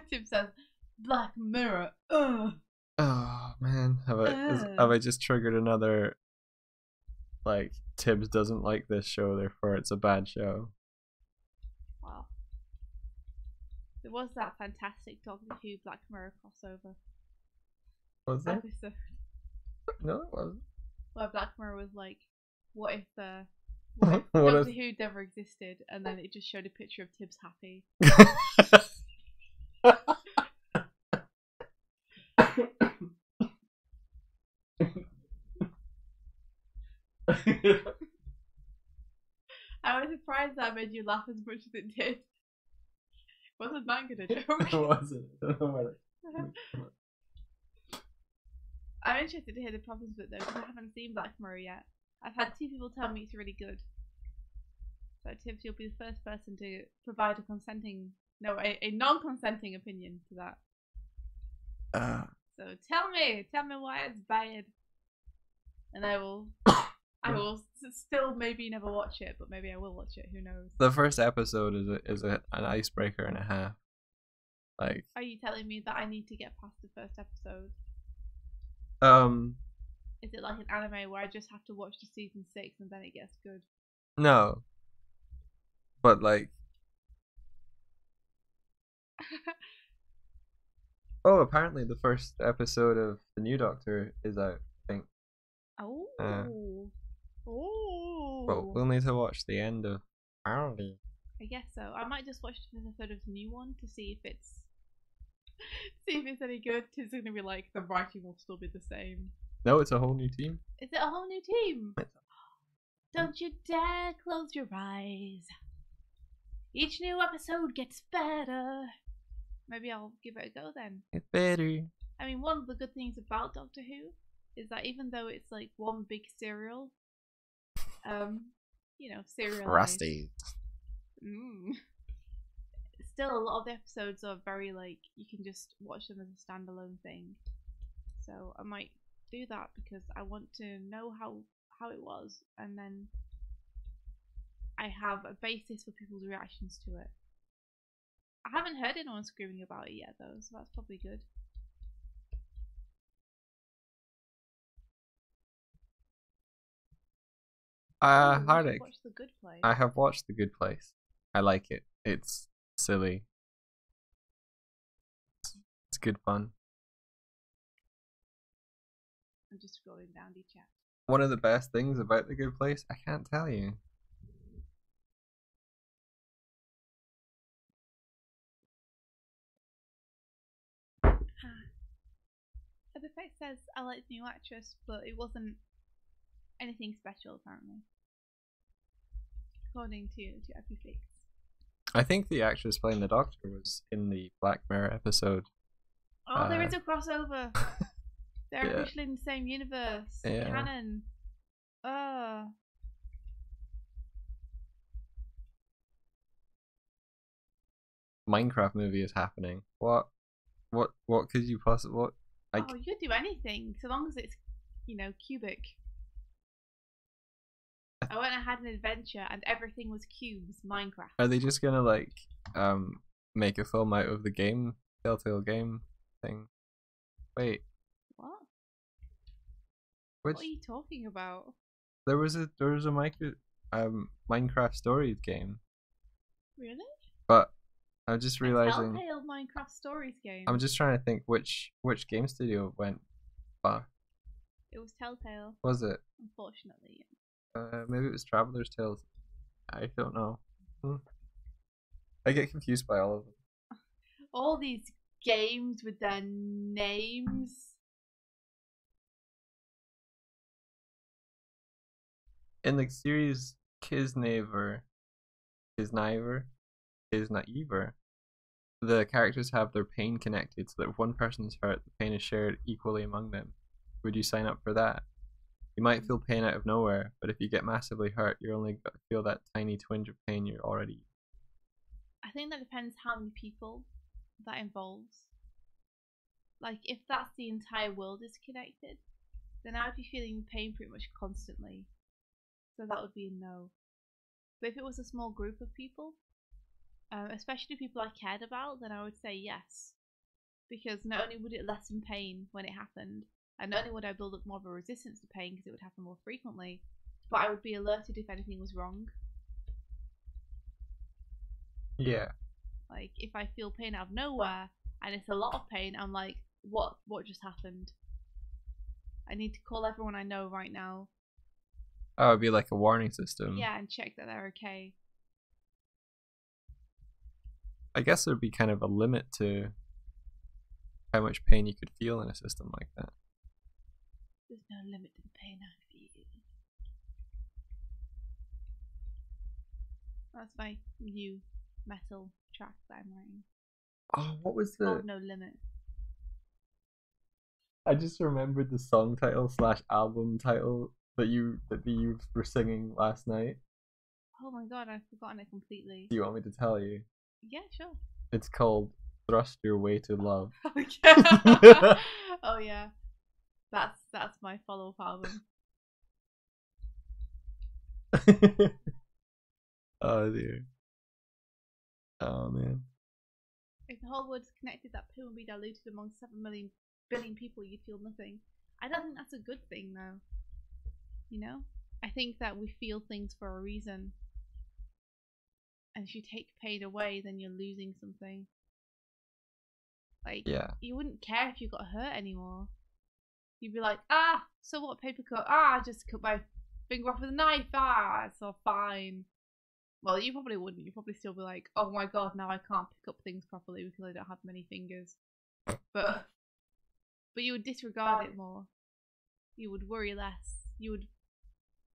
Tim says, "Black Mirror." Ugh. Oh man, have I just triggered another? Like, Tibbs doesn't like this show, therefore it's a bad show. Wow. There was that fantastic Doctor Who Black Mirror crossover Was that? episode No, it wasn't. where Black Mirror was like, what if What Doctor if- Who never existed, and then it just showed a picture of Tibbs happy. I was surprised that made you laugh as much as it did. Wasn't that good a joke? It wasn't. I don't know why I'm interested to hear the problems with it though, because I haven't seen Black Mirror yet. I've had 2 people tell me it's really good. So Tibbs, you'll be the first person to provide a non-consenting opinion to that. So tell me why it's bad, and I will I will still maybe never watch it, but maybe I will watch it. Who knows? The first episode is an icebreaker and a half. Like, are you telling me that I need to get past the first episode? Is it like an anime where I just have to watch the season 6 and then it gets good? No. But like, oh, apparently the first episode of the new Doctor is out. I think. Oh. But we'll need to watch the end of Harley. I guess so. I might just watch the first episode of the new one to see if it's any good. It's gonna be like the writing will still be the same. No, it's a whole new team. Is it a whole new team? Don't you dare close your eyes. Each new episode gets better. Maybe I'll give it a go then. It's better. I mean, one of the good things about Doctor Who is that even though it's like one big serial, serialized. Rusty. Still, a lot of the episodes are very like you can just watch them as a standalone thing. So I might do that because I want to know how it was, and then I have a basis for people's reactions to it. I haven't heard anyone screaming about it yet though, so that's probably good. Hardik. Watch The Good Place. I have watched The Good Place. I like it. It's silly. It's good fun. I'm just scrolling down the chat. One of the best things about The Good Place, I can't tell you. Epic says I like the new actress, but it wasn't anything special apparently, according to Epifix. I think the actress playing the Doctor was in the Black Mirror episode. Oh, there is a crossover. They're Yeah. officially in the same universe. Yeah. Canon. Minecraft movie is happening. What could you possibly? You could do anything so long as it's, cubic. I went and had an adventure and everything was cubes. Minecraft. Are they just gonna make a film out of the game, Telltale game thing? Wait. What? Which? What are you talking about? There was a Minecraft Stories game. Really? But I'm just realizing. Telltale Minecraft Stories game. I'm just trying to think which game studio went. It was Telltale. Was it? Unfortunately. Maybe it was Traveler's Tales. I don't know. I get confused by all of them. All these games with their names. In the series Kisnaver, the characters have their pain connected so that if one person's hurt, the pain is shared equally among them. Would you sign up for that? You might feel pain out of nowhere, but if you get massively hurt, you're only going to feel that tiny twinge of pain you're already. I think that depends how many people that involves. Like, if that's the entire world is connected, then I would be feeling pain pretty much constantly. So that would be a no. But if it was a small group of people, especially people I cared about, then I would say yes. Because not only would it lessen pain when it happened, and not only would I build up more of a resistance to pain because it would happen more frequently, but I would be alerted if anything was wrong. Yeah. Like, if I feel pain out of nowhere, and it's a lot of pain, I'm like, what just happened? I need to call everyone I know right now. Oh, it'd be like a warning system. Yeah, and check that they're okay. I guess there'd be kind of a limit to how much pain you could feel in a system like that. There's no limit to the pain I feel. That's my new metal track that I'm writing. Oh, what was It's called No Limit. I just remembered the song title / album title that you were singing last night. Oh my god, I've forgotten it completely. Do you want me to tell you? Yeah, sure. It's called Thrust Your Way to Love. Oh yeah. That's my follow-up album. Oh dear. Oh man. If the whole world's connected, that poo will be diluted among 7 billion people. You feel nothing. I don't think that's a good thing, though. You know, I think that we feel things for a reason, and if you take pain away, then you're losing something. Like, Yeah. you wouldn't care if you got hurt anymore. You'd be like, ah, so what, paper cut? Ah, I just cut my finger off with a knife. Ah, it's all fine. Well, you probably wouldn't. You'd probably still be like, oh my god, now I can't pick up things properly because I don't have many fingers. But you would disregard it more. You would worry less. You would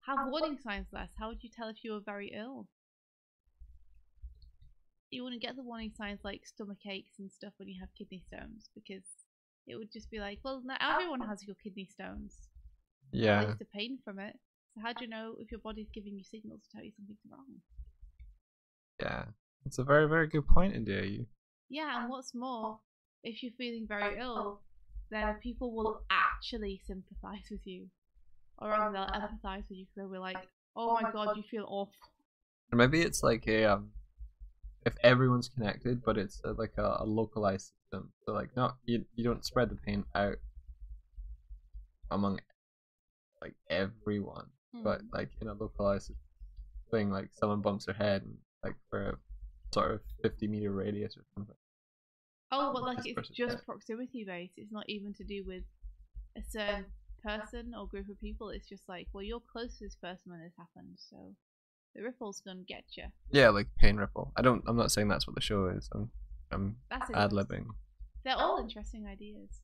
have warning signs less. How would you tell if you were very ill? You wouldn't get the warning signs like stomach aches and stuff when you have kidney stones, because it would just be like, well, not everyone has your kidney stones. Yeah. At least the pain from it. So how do you know if your body's giving you signals to tell you something's wrong? Yeah. It's a very, very good point, India. Yeah, and what's more, if you're feeling very ill, then people will actually sympathise with you. Or rather, they'll empathise with you because they'll be like, oh my god, you feel awful. Or maybe it's like a if everyone's connected, but it's like a localized system. So like not you don't spread the pain out among like everyone, but like in a localized thing, like someone bumps their head and like for a sort of 50-meter radius or something. Oh, but like it's just proximity based. It's not even to do with a certain person or group of people. It's just like, well, you're close to this person when this happened, so the ripple's gonna get you. Yeah, like pain ripple. I'm not saying that's what the show is. I'm ad libbing. They're all interesting ideas.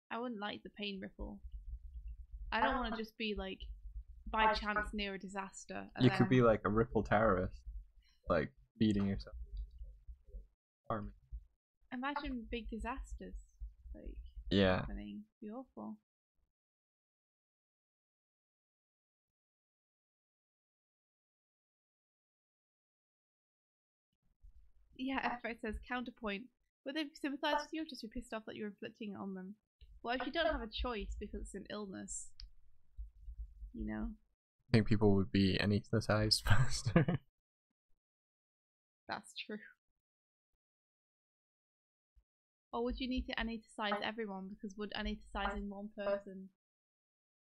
I wouldn't like the pain ripple. I don't want to just be like by chance near a disaster. You could be like a ripple terrorist, like beating yourself. Army. Imagine big disasters, like happening. It'd be awful. Yeah, Effort says counterpoint. Would they sympathise with you or just be pissed off that you're inflicting it on them? Well, if you don't have a choice because it's an illness, you know? I think people would be anaesthetised faster. That's true. Or would you need to anaesthetise everyone? Because would anaesthetising one person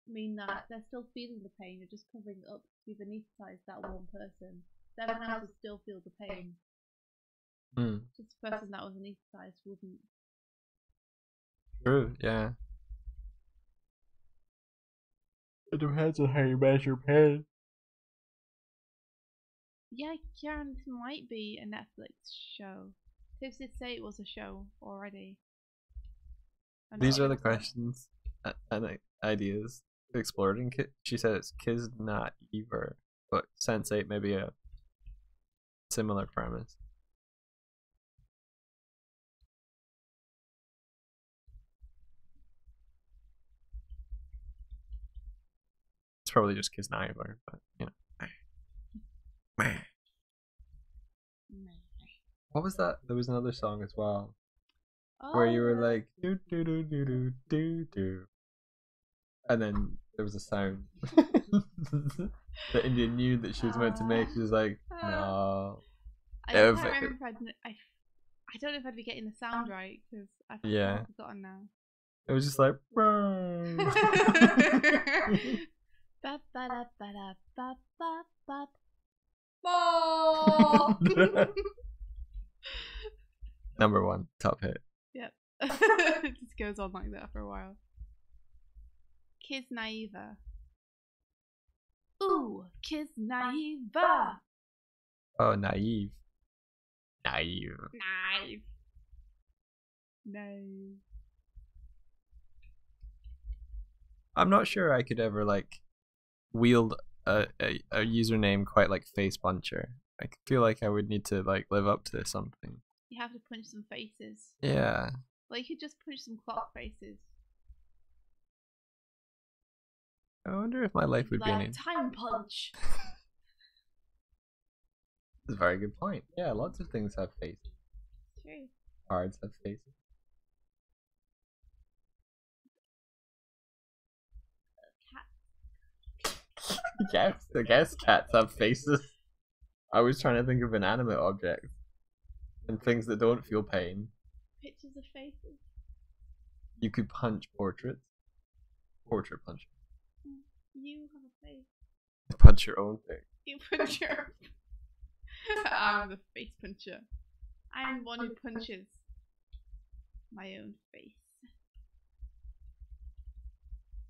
mean that they're still feeling the pain, you're just covering it up to you've anaesthetised that one person? Everyone else would still feel the pain. Just the person that was anaesthetised wouldn't. True, yeah. It depends on how you measure pain. Yeah, Karen, this might be a Netflix show. Tips did say it was a show already. These are the questions and ideas explored in she said it's Kids Not Either, but Sense8 maybe a similar premise. It's probably just Kids Not Either, but you know. What was that? There was another song as well. Where you were like do do do do do do do, and then there was a sound that India knew that she was meant to make. She was like, no. I can't remember if I don't know if I'd be getting the sound right because I've forgotten now. It was just like number one top hit. Yep. It just goes on like that for a while. Kids Naive. Ooh, Kids Naive. Oh, naive. I'm not sure I could ever like wield a username quite like Face Puncher. I feel like I would need to like live up to something. You have to punch some faces. Yeah. Well, you could just punch some clock faces. I wonder if my life would be any time punch. That's a very good point. Yeah, lots of things have faces. True. Cards have faces. Cat. I guess cats have faces. I was trying to think of inanimate objects and things that don't feel pain. Pictures of faces. You could punch portraits. Portrait punch. You have a face. Punch your own face. You punch your. I'm the face puncher. I'm the one who punches my own face.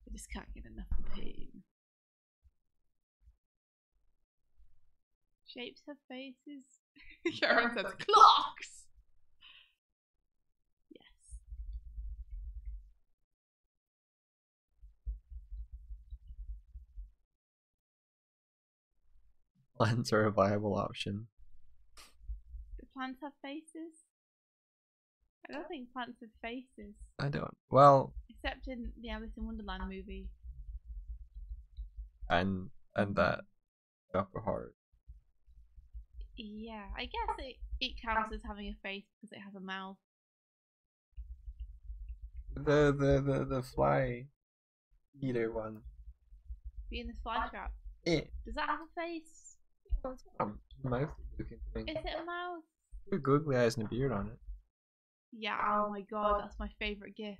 I just can't get enough pain. Shapes have faces. Karen says clocks. Yes. Plants are a viable option. Do plants have faces? I don't think plants have faces. I don't. Well, except in the Alice in Wonderland movie. And that Upper Heart. Yeah, I guess it counts as having a face because it has a mouth. The fly eater one. Venus flytrap. Yeah. Does that have a face? Mouth looking thing. Is it a mouth? With googly eyes and a beard on it. Yeah, oh my god, that's my favourite gif.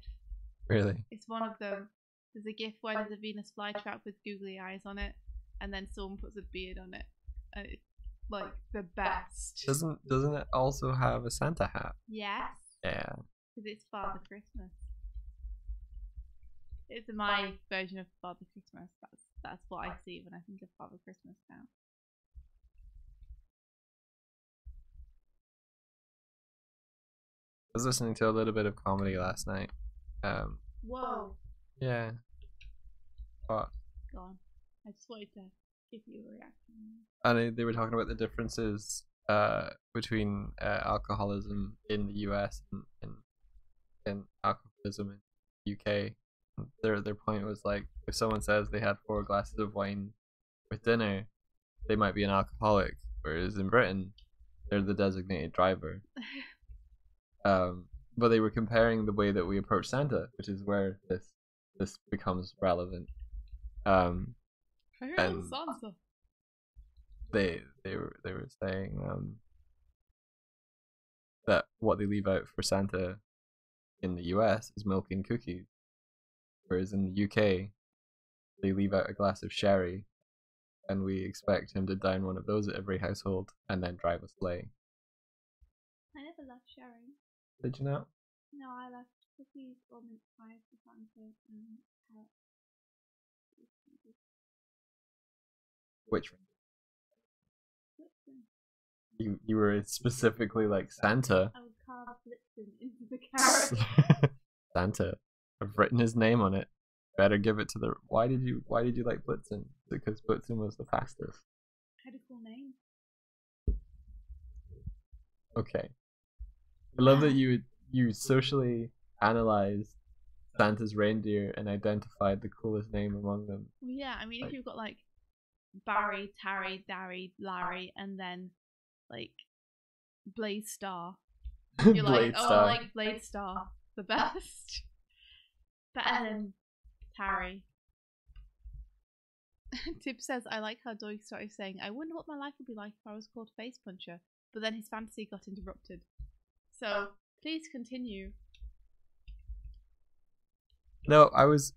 Really? It's one of them. There's a gif where there's a Venus flytrap with googly eyes on it, and then someone puts a beard on it. And it's like the best. Doesn't it also have a Santa hat? Yes. Yeah. Because it's Father Christmas. It's my version of Father Christmas. That's what I see when I think of Father Christmas now. I was listening to a little bit of comedy last night. Whoa. Yeah. What? Go on. I just wanted to give you a reaction. And they were talking about the differences between alcoholism in the US and alcoholism in the UK. Their point was like, if someone says they had 4 glasses of wine with dinner, they might be an alcoholic, whereas in Britain, they're the designated driver. But they were comparing the way that we approach Santa, which is where this becomes relevant. And Santa. They were saying that what they leave out for Santa in the US is milk and cookies, whereas in the UK they leave out a glass of sherry, and we expect him to down one of those at every household and then drive a sleigh. I never loved sherry. Did you know? No, I left cookies or mince pies for Santa and carrots. Which one? You were specifically like Santa. I would carve Blitzen into the carrot. Santa. I've written his name on it. Better give it to the. Why did you like Blitzen? Because Blitzen was the fastest. Had a cool name. Okay. I love that you socially analyzed Santa's reindeer and identified the coolest name among them. Well, yeah, I mean, if you've got like Barry, Tarry, Darry, Larry, and then like Blaze Star, you're like, oh, I like Blaze Star the best. Better than Tarry. Tib says, I like how Doig started saying, I wonder what my life would be like if I was called Face Puncher, but then his fantasy got interrupted. So please continue. No, I was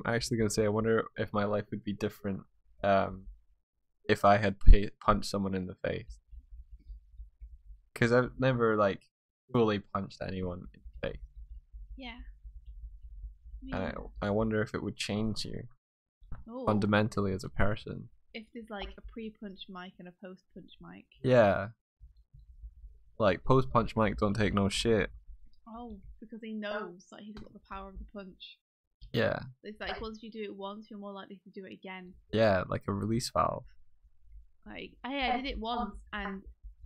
actually gonna say I wonder if my life would be different if I had punched someone in the face, because I've never like fully punched anyone in the face. Yeah. And I wonder if it would change you Ooh. fundamentally as a person. If there's like a pre-punch mic and a post-punch mic. Yeah. Like post-punch Mike don't take no shit. Oh, because he knows that he's got the power of the punch. Yeah. It's like once you do it once, you're more likely to do it again. Yeah, like a release valve. Like, hey, I did it once and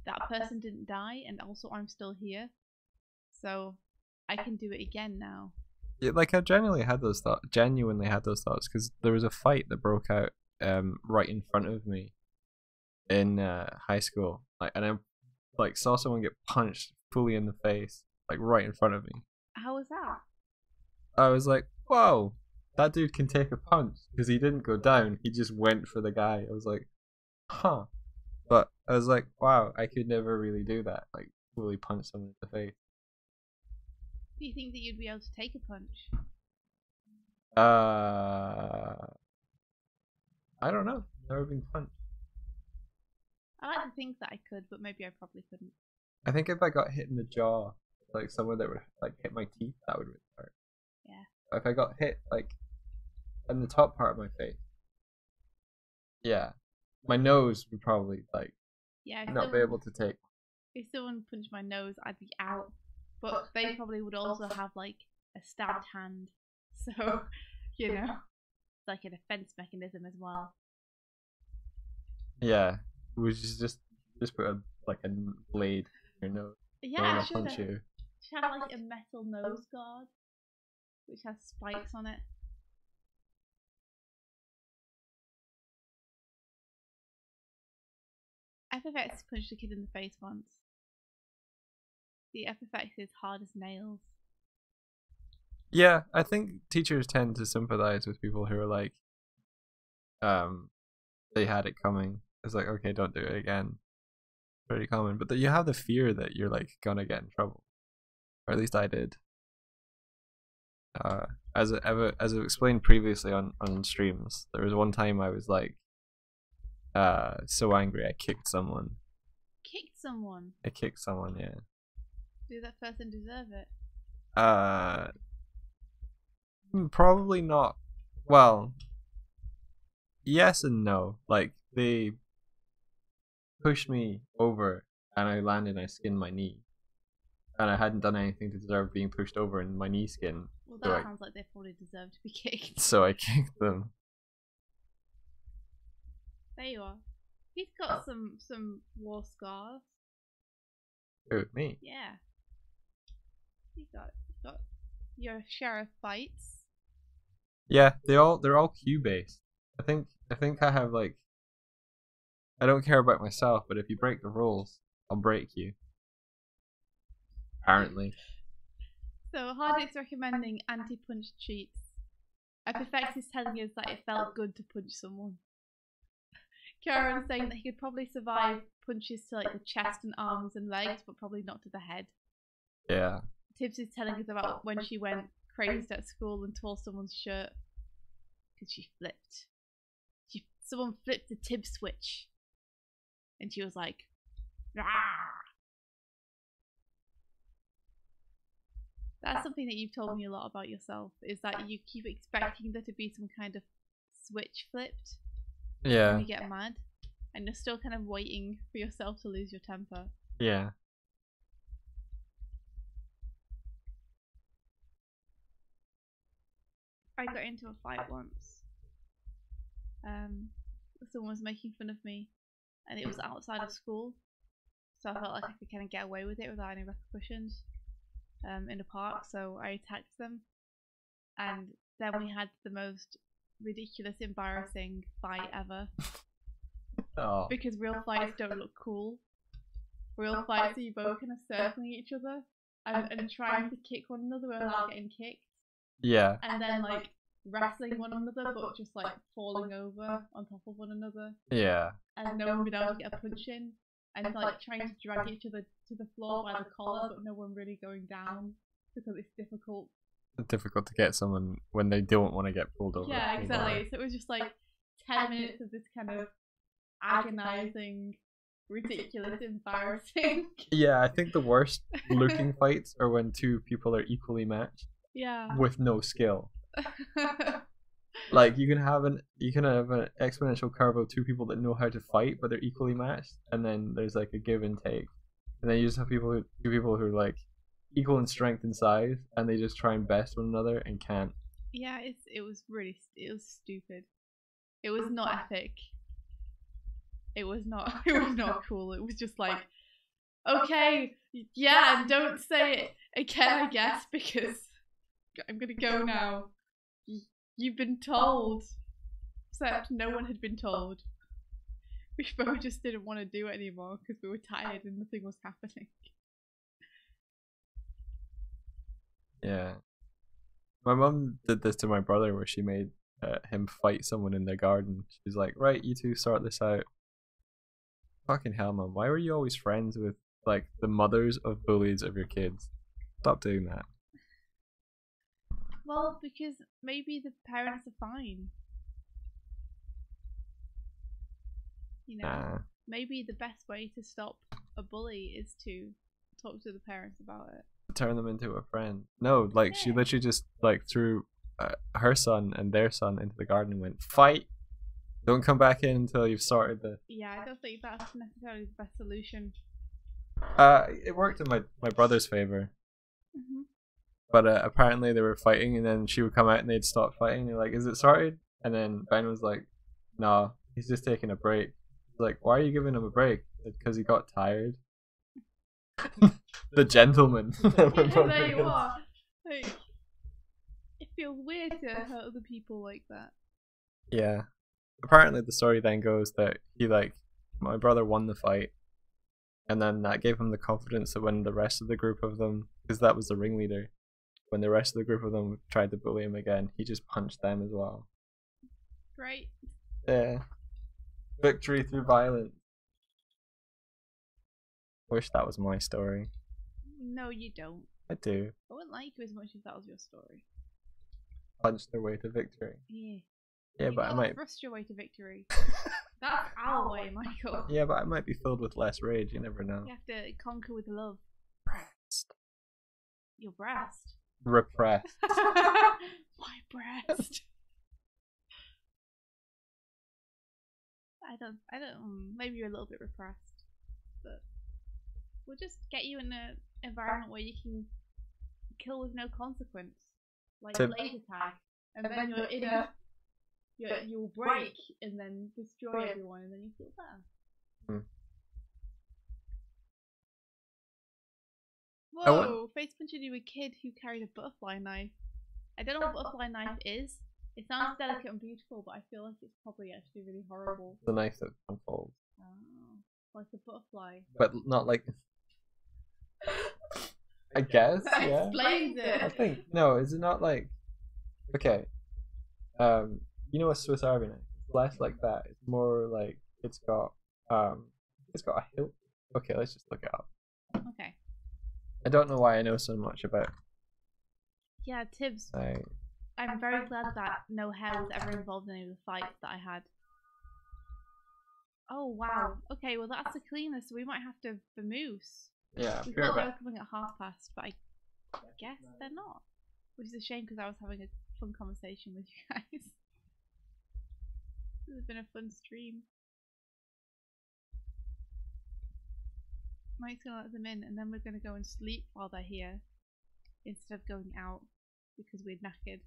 that person didn't die, and also I'm still here, so I can do it again now. Yeah, like I genuinely had those thoughts because there was a fight that broke out right in front of me in high school, like, and I like saw someone get punched fully in the face, like right in front of me. How was that? I was like, whoa, that dude can take a punch because he didn't go down. He just went for the guy. I was like, huh. But I was like, wow, I could never really do that. Like, really punch someone in the face. Do you think that you'd be able to take a punch? I don't know. Never been punched. I like to think that I could, but maybe I probably couldn't. I think if I got hit in the jaw, like somewhere that would like hit my teeth, that would really hurt. Yeah. If I got hit like in the top part of my face, yeah, my nose would probably like Yeah. not be able to take. If someone punched my nose, I'd be out. But they probably would also have like a stabbed hand, so you know, it's like a defense mechanism as well. Yeah, we just put a blade in your nose. Yeah, I punch you. should have like a metal nose guard, which has spikes on it. FFX punched a kid in the face once. The FFX is hard as nails. Yeah, I think teachers tend to sympathize with people who are like, they had it coming. It's like, okay, don't do it again. Pretty common, but you have the fear that you're like gonna get in trouble, or at least I did. As I explained previously on streams, there was one time I was like, so angry I kicked someone. Kicked someone? I kicked someone, yeah. Did that person deserve it? Probably not. Well, yes and no. Like, they pushed me over and I landed and I skinned my knee. And I hadn't done anything to deserve being pushed over and my knee skinned. Well, that sounds like they probably deserve to be kicked. So I kicked them. There you are. He's got some war scars. Who, me? Yeah. You got your share of fights. Yeah, they're all Q based. I think I have like, I don't care about myself, but if you break the rules, I'll break you. Apparently. So Hardix recommending anti-punch cheats. FFX is telling us that it felt good to punch someone. Karen's saying that he could probably survive punches to like the chest and arms and legs, but probably not to the head. Yeah. Tibbs is telling us about when she went crazed at school and tore someone's shirt because she flipped. Someone flipped the Tibbs switch, and she was like, "Rah!" That's something that you've told me a lot about yourself, is that you keep expecting there to be some kind of switch flipped when you get mad, and you're still kind of waiting for yourself to lose your temper. Yeah. I got into a fight once. Someone was making fun of me, and it was outside of school, so I felt like I could kind of get away with it without any repercussions. In a park, so I attacked them, and then we had the most ridiculous, embarrassing fight ever. Oh. Because real fights don't look cool. Real fights are you both kind of circling each other and trying to kick one another without getting kicked. Yeah. And then like wrestling one another, but just like falling over on top of one another. Yeah. And no one being able to get a punch in. And like trying to drag each other to the floor by the collar, but no one really going down because it's difficult. It's difficult to get someone when they don't want to get pulled over. Yeah, exactly. So it was just like 10 minutes of this kind of agonizing, ridiculous, embarrassing. Yeah, I think the worst looking fights are when two people are equally matched. Yeah. With no skill. Like you can have an exponential curve of two people that know how to fight, but they're equally matched, and then there's like a give and take, and then you just have two people who are like equal in strength and size, and they just try and best one another and can't. Yeah, it was stupid. It was not epic. It was not cool. It was just like, okay, yeah, and don't say it again, I guess, because I'm gonna go now. You've been told. Except no one had been told. We both just didn't want to do it anymore because we were tired and nothing was happening. Yeah. My mum did this to my brother where she made him fight someone in their garden. She's like, right, you two sort this out. Fucking hell, mum. Why were you always friends with like the mothers of bullies of your kids? Stop doing that. Well, because maybe the parents are fine. You know, Nah. maybe the best way to stop a bully is to talk to the parents about it. Turn them into a friend. No, like she Yeah. literally just like threw her son and their son into the garden and went, fight. Don't come back in until you've sorted the. Yeah, I don't think that's necessarily the best solution. It worked in my brother's favor. Mm-hmm. But apparently they were fighting, and then she would come out and they'd stop fighting. You're like, is it sorted? And then Ben was like, no, he's just taking a break. He's like, why are you giving him a break? Because he got tired. The gentleman. There you are. Like, it feels weird to hurt other people like that. Yeah. Apparently the story then goes that he my brother won the fight, and then that gave him the confidence that when the rest of the group of them, because that was the ringleader, when the rest of the group of them tried to bully him again, he just punched them as well. Right. Yeah. Victory through violence. Wish that was my story. No, you don't. I do. I wouldn't like you as much if that was your story. Punch their way to victory. Yeah. Yeah, You but I gotta might. thrust your way to victory. That's our way, Michael. Yeah, but I might be filled with less rage. You never know. You have to conquer with love. Repressed. Your breast. Repressed. My breast. I don't. Maybe you're a little bit repressed, but we'll just get you in an environment where you can kill with no consequence, like So- laser tag, and then you're in a. You'll break and then destroy everyone, and then you feel better. I want- Whoa! Face punching you a kid who carried a butterfly knife. I don't know what butterfly knife is. It sounds delicate and beautiful, but I feel like it's probably actually really horrible. The knife that unfolds. Oh, like a butterfly. But not like. I guess, That yeah. explains I it. think. No, is it not like. Okay. You know a Swiss Army knife? It's less like that. It's more like it's got a hilt. Okay, let's just look it up. Okay. I don't know why I know so much about. Yeah, Tibbs. I'm very glad that no hair was ever involved in any of the fights that I had. Oh wow. Okay, well that's the cleaner, so we might have to vamoose. Yeah, We pure thought they about. were coming at 5:30, but I guess they're not. Which is a shame because I was having a fun conversation with you guys. This has been a fun stream. Mike's gonna let them in, and then we're gonna go and sleep while they're here instead of going out because we're knackered.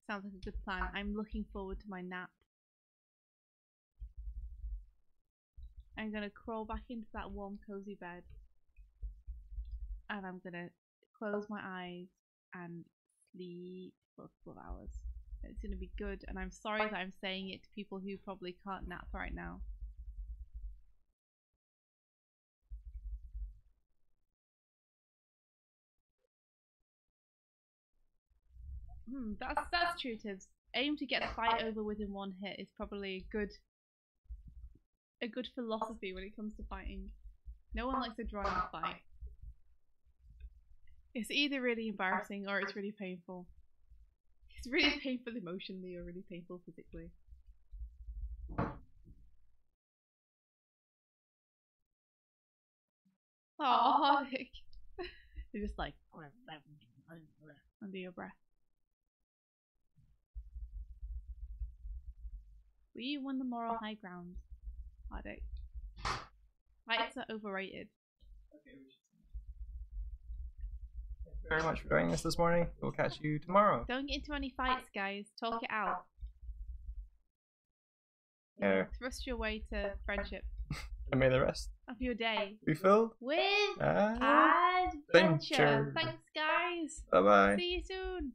Sounds like a good plan. I'm looking forward to my nap. I'm gonna crawl back into that warm, cozy bed, and I'm gonna close my eyes and sleep for a couple of hours. It's gonna be good, and I'm sorry that I'm saying it to people who probably can't nap right now. That's true, Tibbs. Aim to get the fight over within one hit is probably a good philosophy when it comes to fighting. No one likes a drawn out fight. It's either really embarrassing or it's really painful. It's really painful emotionally or really painful physically. Oh, you're just like under your breath. We won the moral high ground. Heartache. Fights are overrated. Thank you very much for joining us this morning. We'll catch you tomorrow. Don't get into any fights, guys. Talk it out. Yeah. Thrust your way to friendship And may the rest of your day be filled. with Adventure. adventure. Thanks, guys. Bye bye. See you soon.